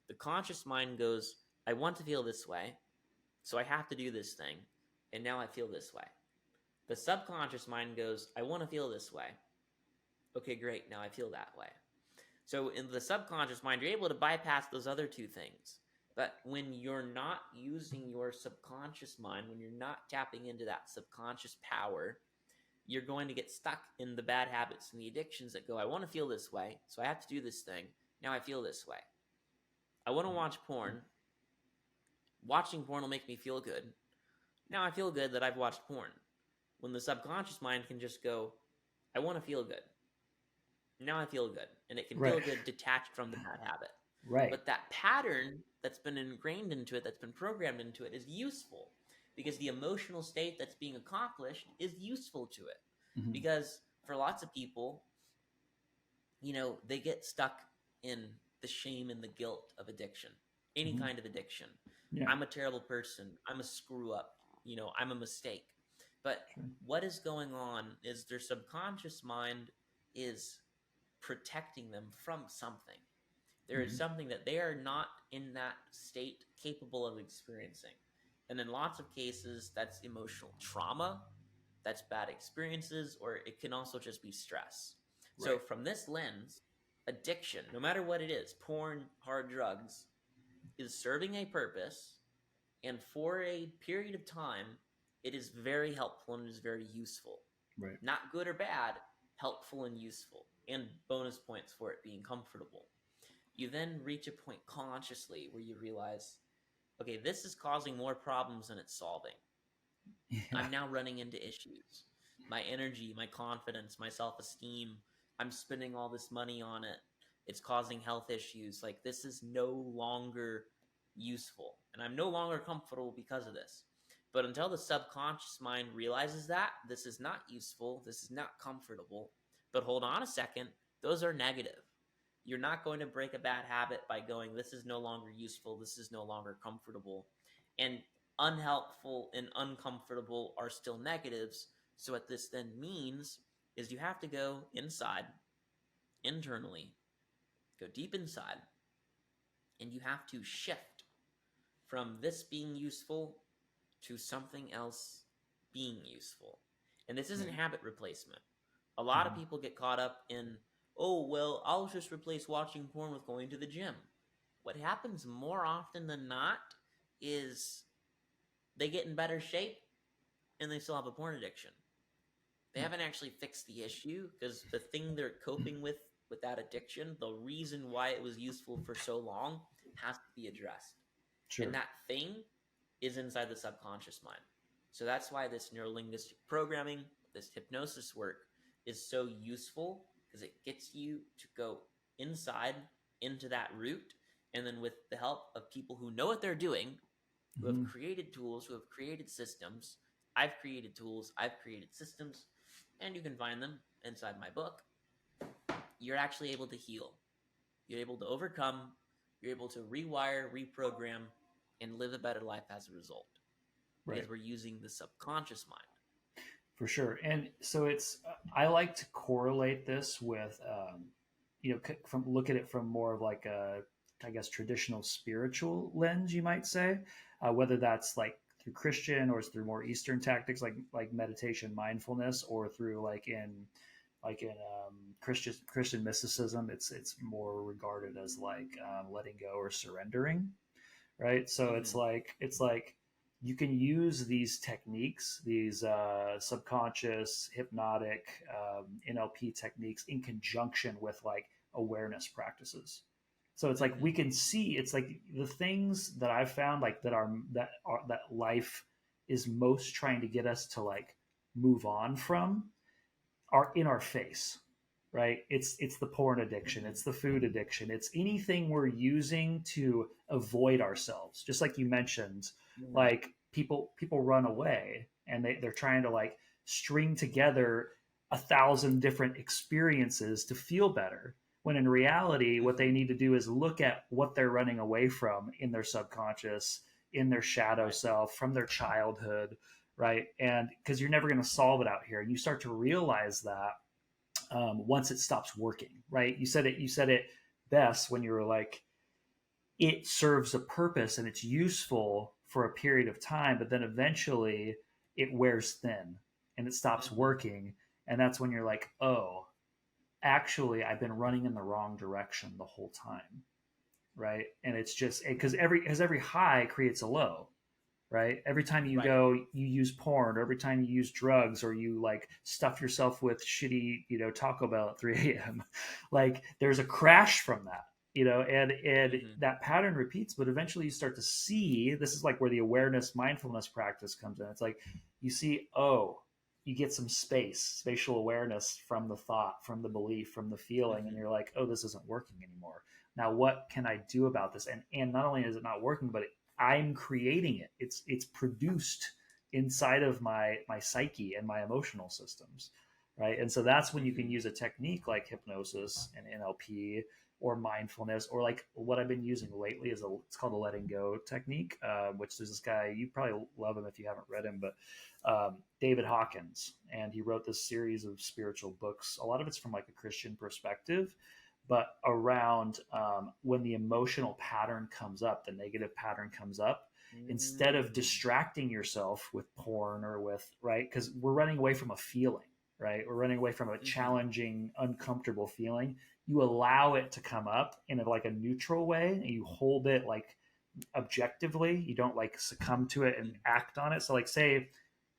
the conscious mind goes, I want to feel this way, so I have to do this thing, and now I feel this way. The subconscious mind goes, I want to feel this way. Okay, great, now I feel that way. So in the subconscious mind, you're able to bypass those other two things. But when you're not using your subconscious mind, when you're not tapping into that subconscious power, you're going to get stuck in the bad habits and the addictions that go, I want to feel this way, so I have to do this thing. Now I feel this way. I want to watch porn. Watching porn will make me feel good. Now I feel good that I've watched porn. When the subconscious mind can just go, I want to feel good. Now I feel good. And it can feel good detached from the bad habit. Right. But that pattern that's been ingrained into it, that's been programmed into it, is useful. Because the emotional state that's being accomplished is useful to it. Mm-hmm. Because for lots of people, they get stuck in the shame and the guilt of addiction. Any mm-hmm. kind of addiction. Yeah. I'm a terrible person. I'm a screw up. I'm a mistake. But what is going on is their subconscious mind is protecting them from something. There mm-hmm. is something that they are not in that state capable of experiencing. And in lots of cases, that's emotional trauma, that's bad experiences, or it can also just be stress. Right. So from this lens, addiction, no matter what it is, porn, hard drugs, is serving a purpose, and for a period of time, it is very helpful and it is very useful. Right. Not good or bad, helpful and useful, and bonus points for it being comfortable. You then reach a point consciously where you realize, okay, this is causing more problems than it's solving. Yeah. I'm now running into issues. My energy, my confidence, my self-esteem, I'm spending all this money on it. It's causing health issues. Like, this is no longer useful, and I'm no longer comfortable because of this. But until the subconscious mind realizes that this is not useful, this is not comfortable, but hold on a second, those are negative. You're not going to break a bad habit by going, this is no longer useful, this is no longer comfortable. And unhelpful and uncomfortable are still negatives. So what this then means is you have to go inside, internally, go deep inside, and you have to shift from this being useful to something else being useful. And this isn't habit replacement. A lot of people get caught up in, oh, well, I'll just replace watching porn with going to the gym. What happens more often than not is they get in better shape and they still have a porn addiction. They haven't actually fixed the issue, because the thing they're coping with that addiction, the reason why it was useful for so long, has to be addressed. Sure. And that thing is inside the subconscious mind. So that's why this neuro-linguistic programming, this hypnosis work is so useful, because it gets you to go inside into that root. And then with the help of people who know what they're doing, who have created tools, who have created systems, I've created tools, I've created systems, and you can find them inside my book, you're actually able to heal. You're able to overcome, you're able to rewire, reprogram, and live a better life as a result. Right. Because we're using the subconscious mind. For sure. And so I like to correlate this with, look at it from more of like a, I guess, traditional spiritual lens, you might say, whether that's like through Christian or it's through more Eastern tactics like meditation, mindfulness, or through like in Christian mysticism, it's more regarded as like letting go or surrendering, right? So it's like you can use these techniques, these subconscious, hypnotic, NLP techniques in conjunction with like awareness practices. So it's like we can see, it's like the things that I've found like that life is most trying to get us to like move on from are in our face, right? It's the porn addiction, it's the food addiction, it's anything we're using to avoid ourselves. Just like you mentioned, like people run away and they're trying to like string together 1,000 different experiences to feel better. When in reality, what they need to do is look at what they're running away from in their subconscious, in their shadow self, from their childhood, right? And because you're never going to solve it out here. And you start to realize that once it stops working, right? You said it best when you were like, it serves a purpose and it's useful for a period of time, but then eventually it wears thin and it stops working. And that's when you're like, oh, actually, I've been running in the wrong direction the whole time, right? And it's just because every high creates a low, right? Every time you go, you use porn, or every time you use drugs, or you like stuff yourself with shitty, Taco Bell at 3 a.m. Like there's a crash from that, and that pattern repeats. But eventually, you start to see, this is like where the awareness, mindfulness practice comes in. It's like you see, oh, you get some spatial awareness from the thought, from the belief, from the feeling, and you're like, oh, this isn't working anymore. Now, what can I do about this? And not only is it not working, but I'm creating it. It's produced inside of my psyche and my emotional systems, right? And so that's when you can use a technique like hypnosis and NLP or mindfulness, or like what I've been using lately is it's called a letting go technique, which there's this guy, you probably love him if you haven't read him, but David Hawkins, and he wrote this series of spiritual books. A lot of it's from like a Christian perspective, but around when the emotional pattern comes up, the negative pattern comes up, instead of distracting yourself with porn or with, right? Because we're running away from a feeling, right? We're running away from a challenging, uncomfortable feeling. You allow it to come up in like a neutral way, and you hold it like objectively. You don't like succumb to it and act on it. So like say,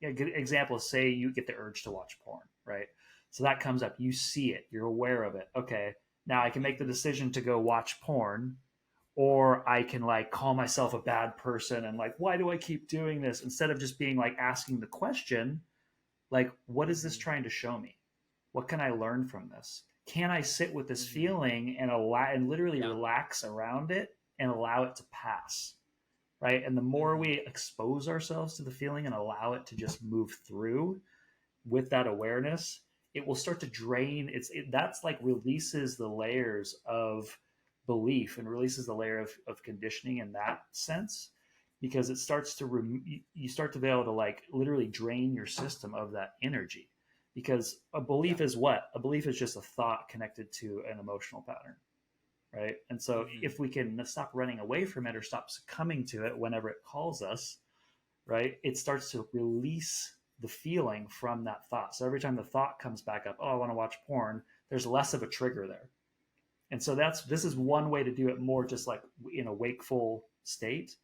a good example is say you get the urge to watch porn, right? So that comes up, you see it, you're aware of it. Okay, now I can make the decision to go watch porn, or I can like call myself a bad person and like, why do I keep doing this? Instead of just being like asking the question, like, what is this trying to show me? What can I learn from this? Can I sit with this feeling and literally relax around it and allow it to pass? Right. And the more we expose ourselves to the feeling and allow it to just move through with that awareness, it will start to drain. That's like releases the layers of belief and releases the layer of conditioning in that sense, because it starts to you start to be able to like literally drain your system of that energy. Because a belief is what? A belief is just a thought connected to an emotional pattern. Right. And so if we can stop running away from it or stop succumbing to it whenever it calls us, right, it starts to release the feeling from that thought. So every time the thought comes back up, oh, I want to watch porn, there's less of a trigger there. And so this is one way to do it more just like in a wakeful state.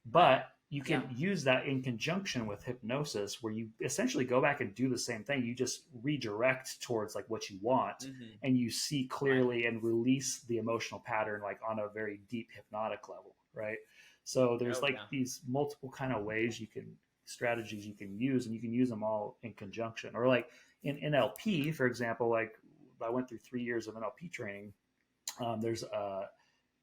But you can use that in conjunction with hypnosis, where you essentially go back and do the same thing. You just redirect towards like what you want, and you see clearly and release the emotional pattern like on a very deep hypnotic level, right? So there's these multiple kind of ways strategies you can use, and you can use them all in conjunction. Or like in NLP, for example, like I went through 3 years of NLP training. There's a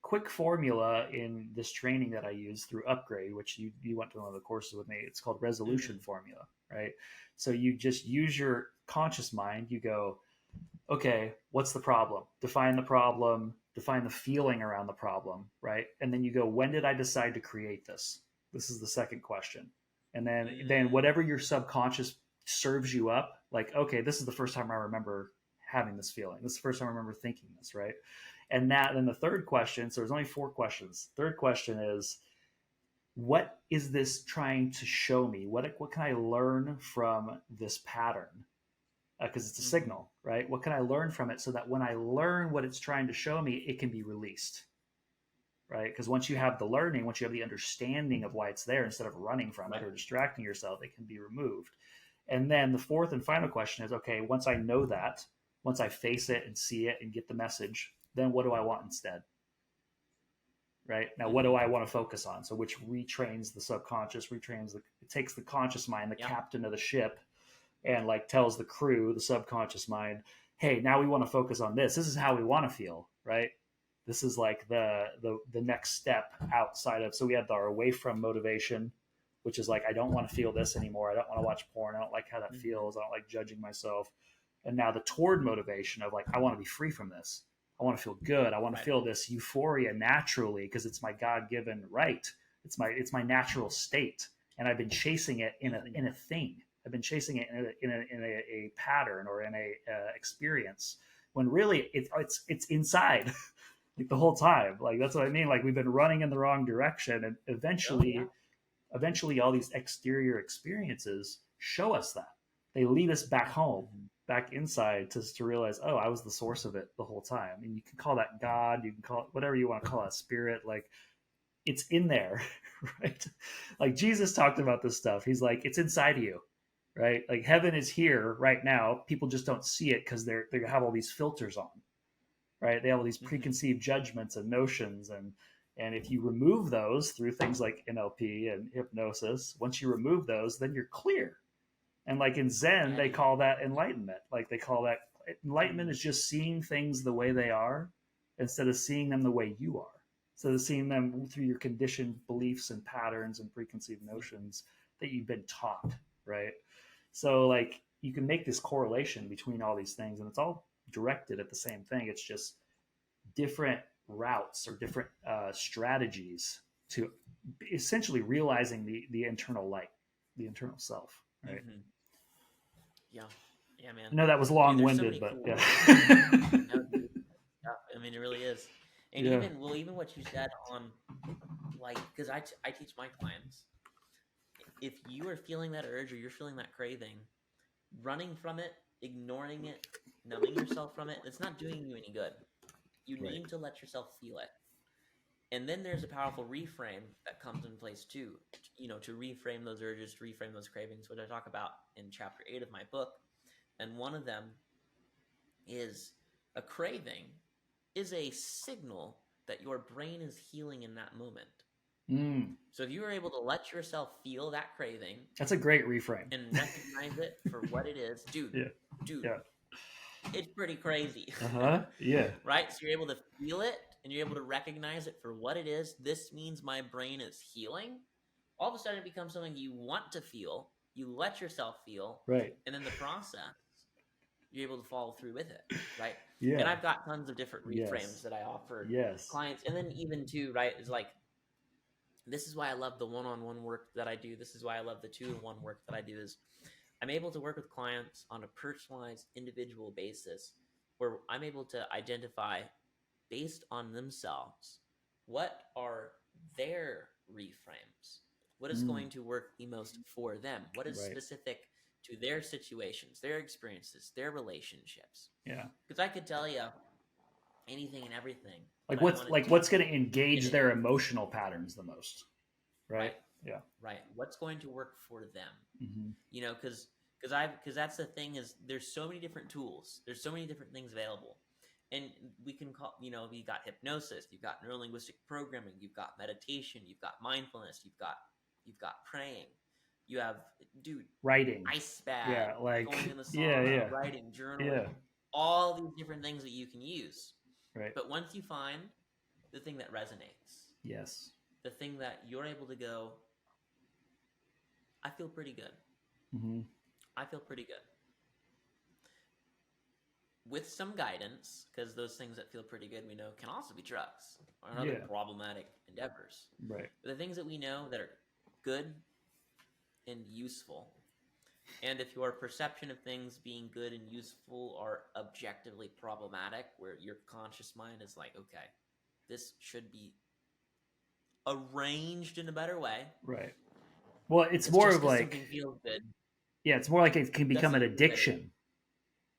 quick formula in this training that I use through Upgrade, which you went to one of the courses with me. It's called resolution formula, right? So you just use your conscious mind. You go, okay, what's the problem? Define the problem, define the feeling around the problem, right? And then you go, when did I decide to create this? This is the second question. And then whatever your subconscious serves you up, like, okay, this is the first time I remember having this feeling. This is the first time I remember thinking this, right? And then the third question, so there's only 4 questions. Third question is, what is this trying to show me? What can I learn from this pattern? Because it's a signal, right? What can I learn from it so that when I learn what it's trying to show me, it can be released, right? Because once you have the learning, once you have the understanding of why it's there, instead of running from it or distracting yourself, it can be removed. And then the fourth and final question is, okay, once I know that, once I face it and see it and get the message, then what do I want instead? Right? Now, what do I want to focus on? So which retrains the subconscious, it takes the conscious mind, the captain of the ship, and like tells the crew, the subconscious mind, hey, now we want to focus on this. This is how we want to feel, right? This is like the next step outside of, so we have our away from motivation, which is like, I don't want to feel this anymore. I don't want to watch porn. I don't like how that feels. I don't like judging myself. And now the toward motivation of like, I want to be free from this. I want to feel good. I want to feel this euphoria naturally because it's my God-given right. It's my natural state, and I've been chasing it in a thing. I've been chasing it in a pattern or in a experience. When really it's inside, like the whole time. Like that's what I mean. Like we've been running in the wrong direction, and eventually, all these exterior experiences show us that. They lead us back home, back inside to realize, oh, I was the source of it the whole time. And you can call that God, you can call it whatever you want to call it, spirit, like it's in there, right? Like Jesus talked about this stuff. He's like, it's inside of you, right? Like heaven is here right now. People just don't see it because they have all these filters on, right? They have all these preconceived judgments and notions. And if you remove those through things like NLP and hypnosis, once you remove those, then you're clear. And like in Zen, they call that enlightenment. Like they call that enlightenment is just seeing things the way they are instead of seeing them the way you are. Instead of seeing them through your conditioned beliefs and patterns and preconceived notions that you've been taught, right? So like you can make this correlation between all these things, and it's all directed at the same thing. It's just different routes or different strategies to essentially realizing the internal light, the internal self, right? Yeah, man. I know that was long-winded, but cool I mean, it really is. And even what you said on, like, because I teach my clients, if you are feeling that urge or you're feeling that craving, running from it, ignoring it, numbing yourself from it, it's not doing you any good. You need to let yourself feel it. And then there's a powerful reframe that comes in place too, to reframe those urges, to reframe those cravings, which I talk about in chapter 8 of my book. And one of them is a craving is a signal that your brain is healing in that moment. So if you are able to let yourself feel that craving, that's a great reframe, and recognize it for what it is, dude, it's pretty crazy. Right? So you're able to feel it and you're able to recognize it for what it is. This means my brain is healing. All of a sudden it becomes something you want to feel. You let yourself feel. Right. And in the process, you're able to follow through with it. Right. Yeah. And I've got tons of different reframes that I offer clients. And then even too, right, is like, this is why I love the one-on-one work that I do. This is why I love the 2-in-1 work that I do, is I'm able to work with clients on a personalized individual basis where I'm able to identify based on themselves, what are their reframes? What is going to work the most for them? What is specific to their situations, their experiences, their relationships. Yeah. Because I could tell you anything and everything. Like what's going to engage their emotional patterns the most, right? Yeah. Right. What's going to work for them? Mm-hmm. You know, because that's the thing is there's so many different tools. There's so many different things available. And we can call, you got hypnosis, you've got neuro-linguistic programming, you've got meditation, you've got mindfulness, you've got praying, you have, writing, ice bath, like going in the sauna, writing, journaling, all these different things that you can use. Right. But once you find the thing that resonates, yes, the thing that you're able to go, I feel pretty good. Mm-hmm. I feel pretty good. With some guidance, because those things that feel pretty good, we know, can also be drugs or other problematic endeavors. Right. But the things that we know that are good and useful, and if your perception of things being good and useful are objectively problematic, where your conscious mind is like, okay, this should be arranged in a better way. Right. Well, it's more of like, something feels good. Yeah, it's more like it can become an addiction,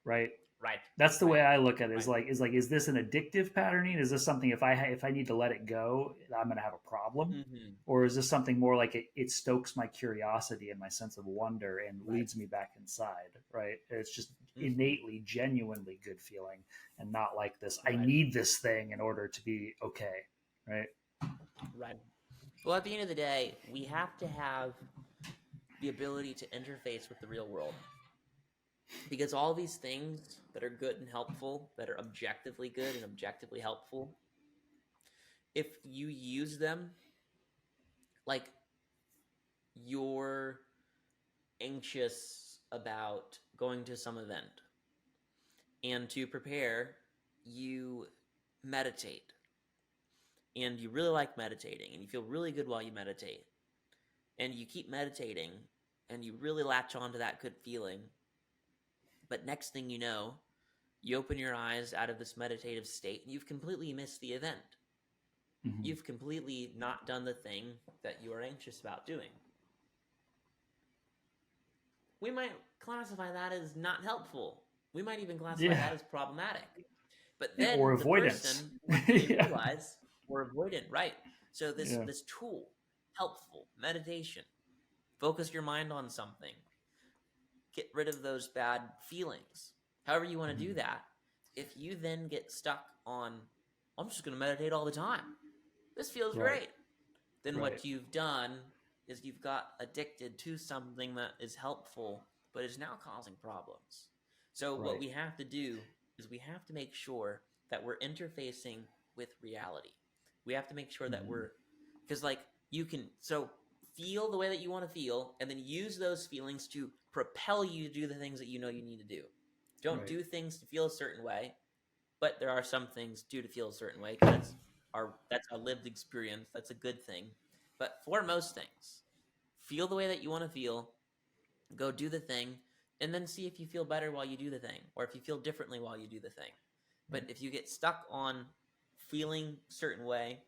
right? Right. That's the way I look at it. Is this an addictive patterning? Is this something if I need to let it go, I'm going to have a problem? Mm-hmm. Or is this something more like it stokes my curiosity and my sense of wonder and leads me back inside, right? It's just innately, genuinely good feeling and not like this, I need this thing in order to be okay, right? Right. Well, at the end of the day, we have to have the ability to interface with the real world. Because all these things that are good and helpful, that are objectively good and objectively helpful, if you use them like you're anxious about going to some event, and to prepare, you meditate. And you really like meditating, and you feel really good while you meditate. And you keep meditating, and you really latch on to that good feeling. But next thing you know, you open your eyes out of this meditative state, and you've completely missed the event. Mm-hmm. You've completely not done the thing that you are anxious about doing. We might classify that as not helpful. We might even classify that as problematic. But then or the avoidance. person realize, or avoidant, right? So this tool, helpful, meditation, focus your mind on something. Get rid of those bad feelings. However you want to do that. If you then get stuck on, I'm just going to meditate all the time. This feels great. Then what you've done is you've got addicted to something that is helpful, but is now causing problems. So what we have to do is we have to make sure that we're interfacing with reality. We have to make sure that because you can, feel the way that you want to feel, and then use those feelings to propel you to do the things that you know you need to do. Don't do things to feel a certain way, but there are some things to feel a certain way, because that's our lived experience. That's a good thing. But for most things, feel the way that you want to feel, go do the thing, and then see if you feel better while you do the thing, or if you feel differently while you do the thing. But if you get stuck on feeling a certain way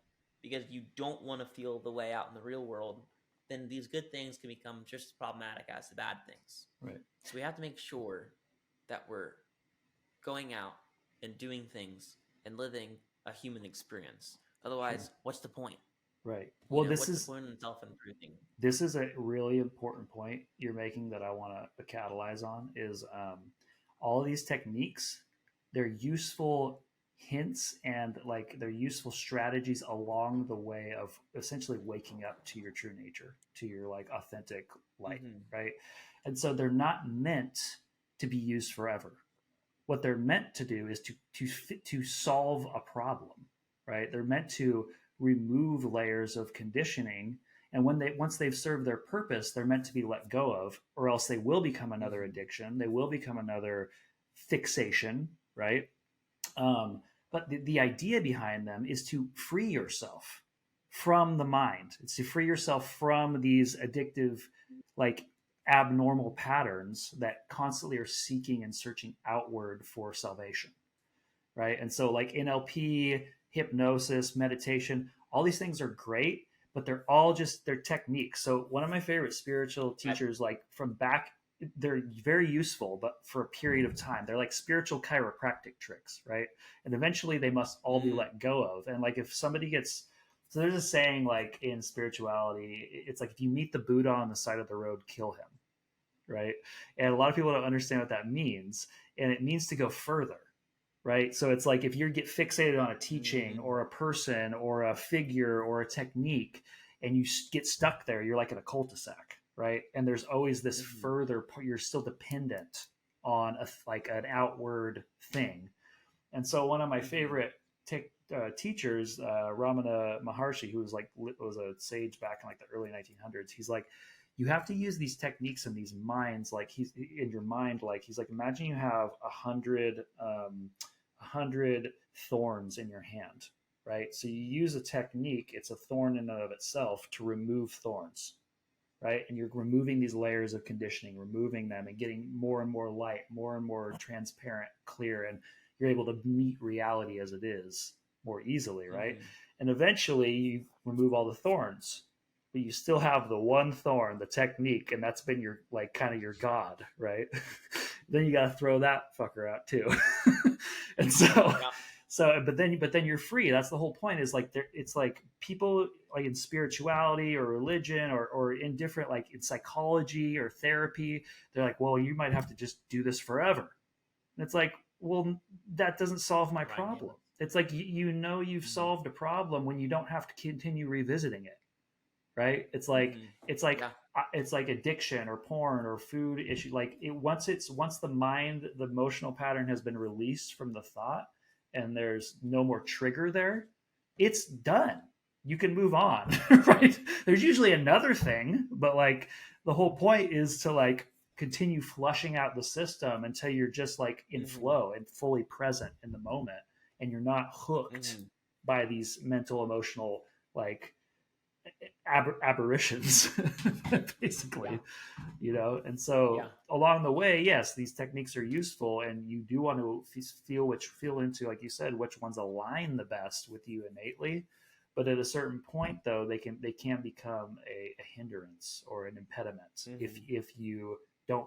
because you don't want to feel the way out in the real world, then these good things can become just as problematic as the bad things. Right. So we have to make sure that we're going out and doing things and living a human experience. Otherwise, what's the point? Right. Well, what's the point in self-improving? This is a really important point you're making that I want to catalyze on is all these techniques, they're useful hints and they're useful strategies along the way of essentially waking up to your true nature, to your authentic light, right? And so they're not meant to be used forever. What they're meant to do is to solve a problem, right? They're meant to remove layers of conditioning, and once they've served their purpose, they're meant to be let go of, or else they will become another addiction. They will become another fixation, right? But the idea behind them is to free yourself from the mind. It's to free yourself from these addictive, abnormal patterns that constantly are seeking and searching outward for salvation, right? And so NLP, hypnosis, meditation, all these things are great, but they're all they're techniques. So one of my favorite spiritual teachers, from back they're very useful, but for a period of time. They're like spiritual chiropractic tricks, right? And eventually they must all be let go of. And like if somebody gets, so there's a saying like in spirituality, it's like if you meet the Buddha on the side of the road, kill him, right? And a lot of people don't understand what that means, and it means to go further, right? So it's like if you get fixated on a teaching or a person or a figure or a technique, and you get stuck there, you're like in a cul-de-sac, right? And there's always this further, you're still dependent on like an outward thing. And so one of my favorite teachers, Ramana Maharshi, who was a sage back in like the early 1900s, he's like, you have to use these techniques and these minds, like he's in your mind, like he's like, imagine you have 100 thorns in your hand, right? So you use a technique, it's a thorn in and of itself, to remove thorns, right? And you're removing these layers of conditioning, removing them and getting more and more light, more and more transparent, clear, and you're able to meet reality as it is more easily, right? And eventually you remove all the thorns, but you still have the one thorn, the technique, and that's been your, like, kind of your God, right? Then you got to throw that fucker out too. And but then you're free. That's the whole point, is like, it's like people like in spirituality or religion or in different, like in psychology or therapy, they're like, well, you might have to just do this forever. And it's like, well, that doesn't solve my problem. It's like, you've solved a problem when you don't have to continue revisiting it. Right? It's like it's like addiction or porn or food issue. Like once the mind, the emotional pattern has been released from the thought, and there's no more trigger there, it's done. You can move on, right? There's usually another thing, but like the whole point is to like continue flushing out the system until you're just like in flow and fully present in the moment, and you're not hooked by these mental, emotional, like aberrations basically, and so along the way, yes, these techniques are useful, and you do want to feel into, like you said, which ones align the best with you innately. But at a certain point, though, they can become a hindrance or an impediment if you don't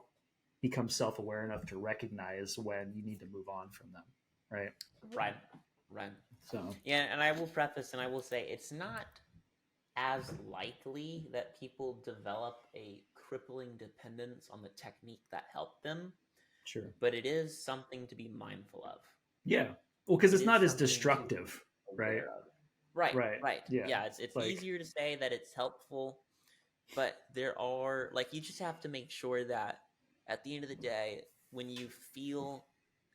become self-aware enough to recognize when you need to move on from them, right. So and I will preface and I will say, it's not as likely that people develop a crippling dependence on the technique that helped them. Sure. But it is something to be mindful of. Yeah. Well, because it's not as destructive, right? Right. Yeah. It's like, easier to say that it's helpful, but there are, like, you just have to make sure that at the end of the day, when you feel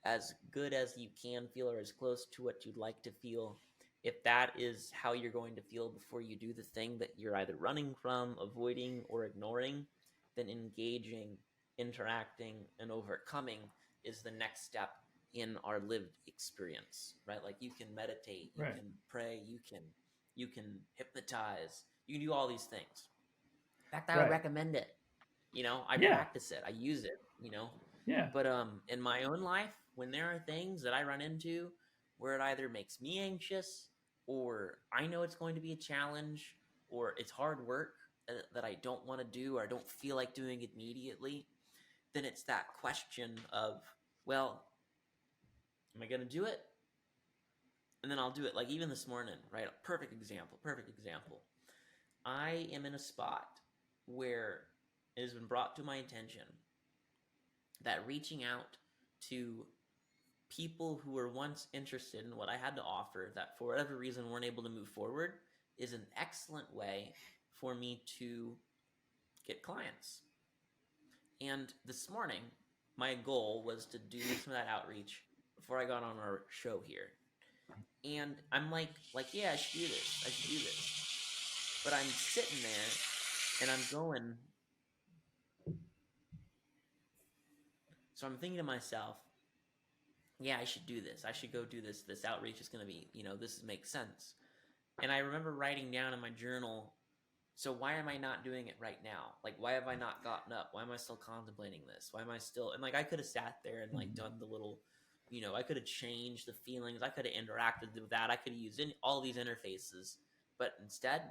as good as you can feel, or as close to what you'd like to feel, if that is how you're going to feel before you do the thing that you're either running from, avoiding, or ignoring, then engaging, interacting, and overcoming is the next step in our lived experience, right? Like, you can meditate, you can pray, you can hypnotize, you can do all these things. In fact, I would recommend it. I practice it, I use it, Yeah. But in my own life, when there are things that I run into where it either makes me anxious, or I know it's going to be a challenge, or it's hard work that I don't want to do, or I don't feel like doing it immediately, then it's that question of, well, am I going to do it? And then I'll do it. Like even this morning, right? Perfect example. I am in a spot where it has been brought to my attention that reaching out to people who were once interested in what I had to offer, that for whatever reason weren't able to move forward, is an excellent way for me to get clients. And this morning, my goal was to do some of that outreach before I got on our show here. And I'm like, yeah, I should do this. But I'm sitting there and I'm going, so I'm thinking to myself, yeah, I should do this. I should go do this. This outreach is going to be, this makes sense. And I remember writing down in my journal, so why am I not doing it right now? Like, why have I not gotten up? Why am I still contemplating this? Why am I still, and like, I could have sat there and like done the little, I could have changed the feelings. I could have interacted with that. I could have used all these interfaces, but instead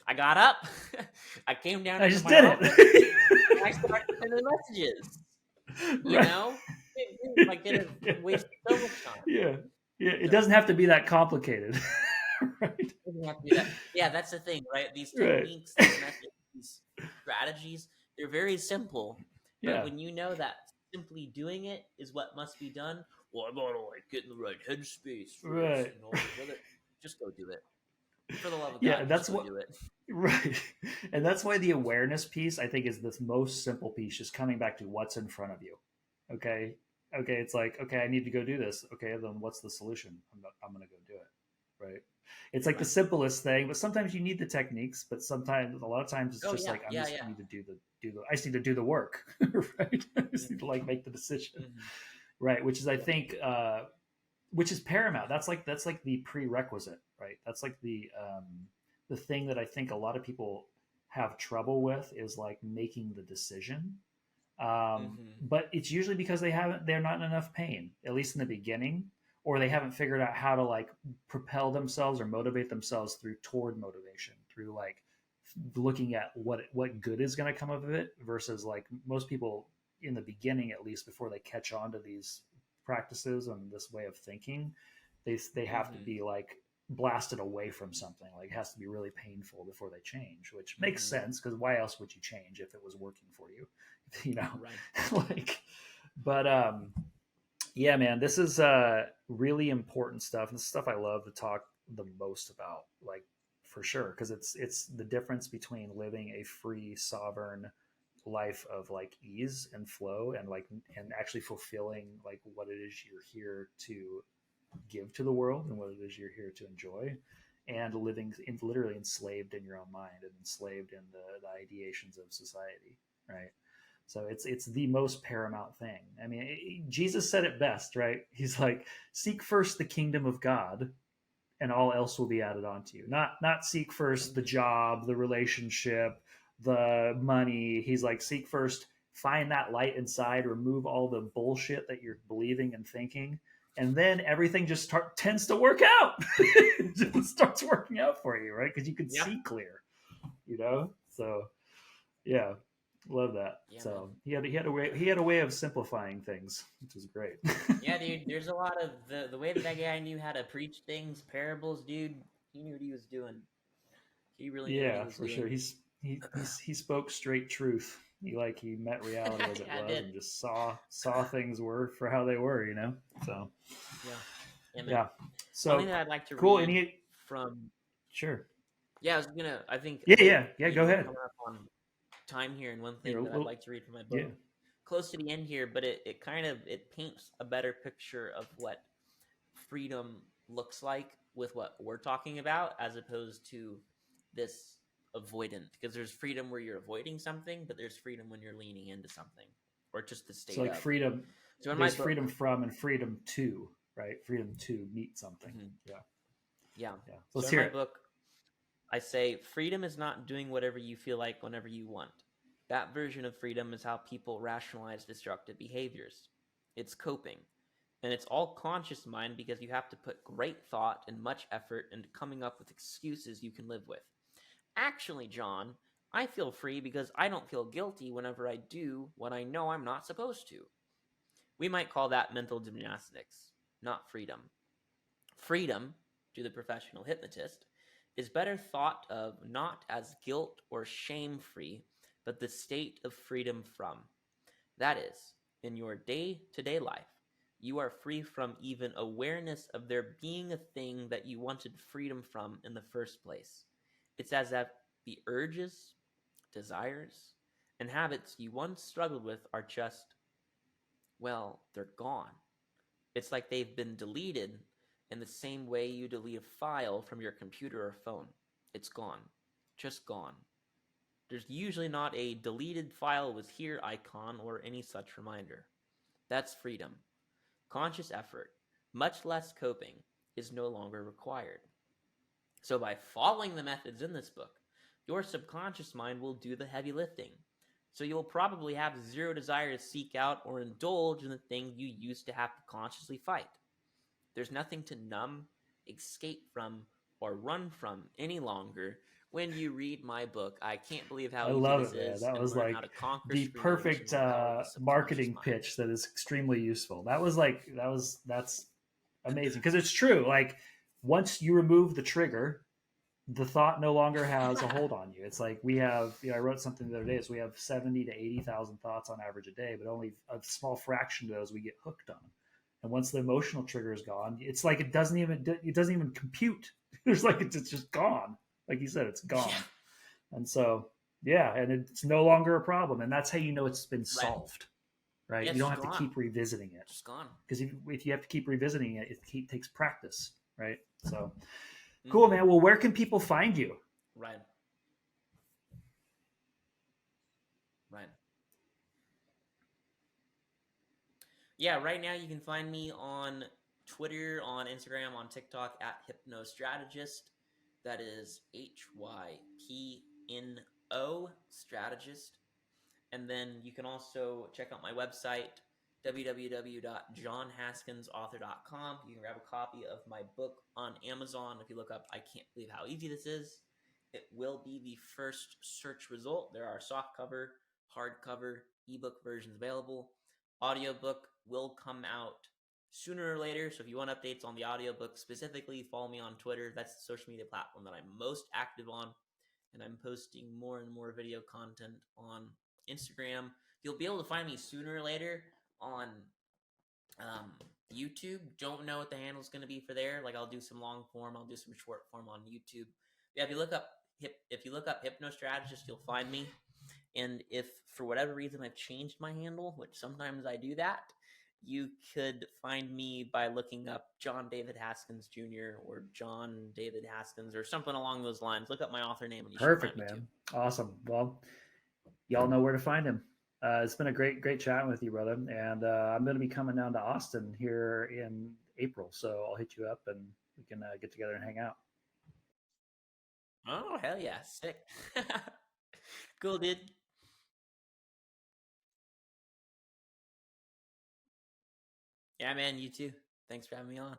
I got up. I came down. I just did it. I started sending messages. You know, like it wasted so much time. Yeah. It doesn't have to be that complicated. Right? It doesn't have to be that. Yeah, that's the thing, right? These techniques, these methods, these strategies, they're very simple. But when you know that simply doing it is what must be done, well, I gotta like get in the right headspace first and all this other. Just go do it. For the love of God, that's what. Do it. Right, and that's why the awareness piece I think is the most simple piece. Just coming back to what's in front of you. Okay, it's like, okay, I need to go do this. Okay, then what's the solution? I'm gonna go do it. Right. It's like the simplest thing, but sometimes you need the techniques. But sometimes, a lot of times, it's I just need to do the. I just need to do the work, right? I just need to like make the decision, right? Which is, I think, which is paramount. That's like the prerequisite, right? That's like the thing that I think a lot of people have trouble with is like making the decision. But it's usually because they're not in enough pain, at least in the beginning, or they haven't figured out how to like propel themselves or motivate themselves toward motivation, through like looking at what good is going to come of it, versus like most people in the beginning, at least before they catch on to these practices and this way of thinking, they have to be like blasted away from something. Like it has to be really painful before they change, which makes sense, because why else would you change if it was working for you? You know, right? Like, but yeah, man, this is really important stuff. And this stuff I love to talk the most about, like, for sure, because it's the difference between living a free, sovereign life of like ease and flow, and like and actually fulfilling like what it is you're here to give to the world and what it is you're here to enjoy, and living literally enslaved in your own mind and enslaved in the ideations of society, right? So it's the most paramount thing. I mean, Jesus said it best, right? He's like, seek first the kingdom of God and all else will be added onto you. Not seek first the job, the relationship, the money. He's like, seek first, find that light inside, remove all the bullshit that you're believing and thinking, and then everything just tends to work out. It just starts working out for you, right? Because you can see clear, you know? So yeah, love that. Yeah, so man. he had a way of simplifying things, which was great. Yeah, dude, there's a lot of the way that guy knew how to preach things, parables, dude. He knew what he was doing. He really knew what he was doing. Yeah, for sure. He spoke straight truth. He met reality as it was, and just saw things were for how they were, you know. So yeah. So something that I'd like to read from. Sure. Yeah, I was gonna. I think. Yeah. Go ahead. Coming up on time here, and one thing that I'd like to read from my book, close to the end here, but it kind of paints a better picture of what freedom looks like with what we're talking about, as opposed to this avoidant, because there's freedom where you're avoiding something, but there's freedom when you're leaning into something, or just the state. So like freedom. So there's freedom from and freedom to, right? Freedom to meet something. Yeah. So in my book, I say freedom is not doing whatever you feel like whenever you want. That version of freedom is how people rationalize destructive behaviors. It's coping. And it's all conscious mind, because you have to put great thought and much effort into coming up with excuses you can live with. Actually, John, I feel free because I don't feel guilty whenever I do what I know I'm not supposed to. We might call that mental gymnastics, not freedom. Freedom, to the professional hypnotist, is better thought of not as guilt or shame-free, but the state of freedom from. That is, in your day-to-day life, you are free from even awareness of there being a thing that you wanted freedom from in the first place. It's as if the urges, desires, and habits you once struggled with are just, well, they're gone. It's like they've been deleted in the same way you delete a file from your computer or phone. It's gone. Just gone. There's usually not a deleted file with here icon or any such reminder. That's freedom. Conscious effort, much less coping, is no longer required. So by following the methods in this book, your subconscious mind will do the heavy lifting. So you'll probably have zero desire to seek out or indulge in the thing you used to have to consciously fight. There's nothing to numb, escape from, or run from any longer when you read my book. I can't believe how I easy love this it, man. is, That and was learn like how to conquer the screen readers perfect and the power of the subconscious marketing mind. pitch that is extremely useful. That's amazing because it's true. Like once you remove the trigger, the thought no longer has a hold on you. It's like we have, I wrote something the other day. So we have 70 to 80,000 thoughts on average a day, but only a small fraction of those we get hooked on. And once the emotional trigger is gone, it's like it doesn't even compute. There's like it's just gone. Like you said, it's gone. Yeah. And so yeah, and it's no longer a problem, and that's how you know it's been Right. solved. Right? Yeah, You don't it's have to gone. keep revisiting it. It's gone. Because if you have to keep revisiting it, it takes practice, right? So cool, man. Well, where can people find you? Right. Yeah, right now you can find me on Twitter, on Instagram, on TikTok at Hypnostrategist. That is HYPNO strategist. And then you can also check out my website, www.johnhaskinsauthor.com. You can grab a copy of my book on Amazon. If you look up I Can't Believe How Easy This Is, it will be the first search result. There are softcover, hardcover, ebook versions available. Audiobook will come out sooner or later. So if you want updates on the audiobook specifically, follow me on Twitter. That's the social media platform that I'm most active on. And I'm posting more and more video content on Instagram. You'll be able to find me sooner or later on YouTube. Don't know what the handle's going to be for there. Like I'll do some long form, I'll do some short form on YouTube. Yeah, if you look up Hypnostrategist, you'll find me. And if for whatever reason I've changed my handle, which sometimes I do that, you could find me by looking up John David Haskins Jr. or John David Haskins or something along those lines. Look up my author name and you should find me too. Awesome. Well, y'all know where to find him. It's been a great chatting with you, brother. And I'm going to be coming down to Austin here in April, so I'll hit you up and we can get together and hang out. Oh, hell yeah. Sick. Cool, dude. Yeah, man, you too. Thanks for having me on.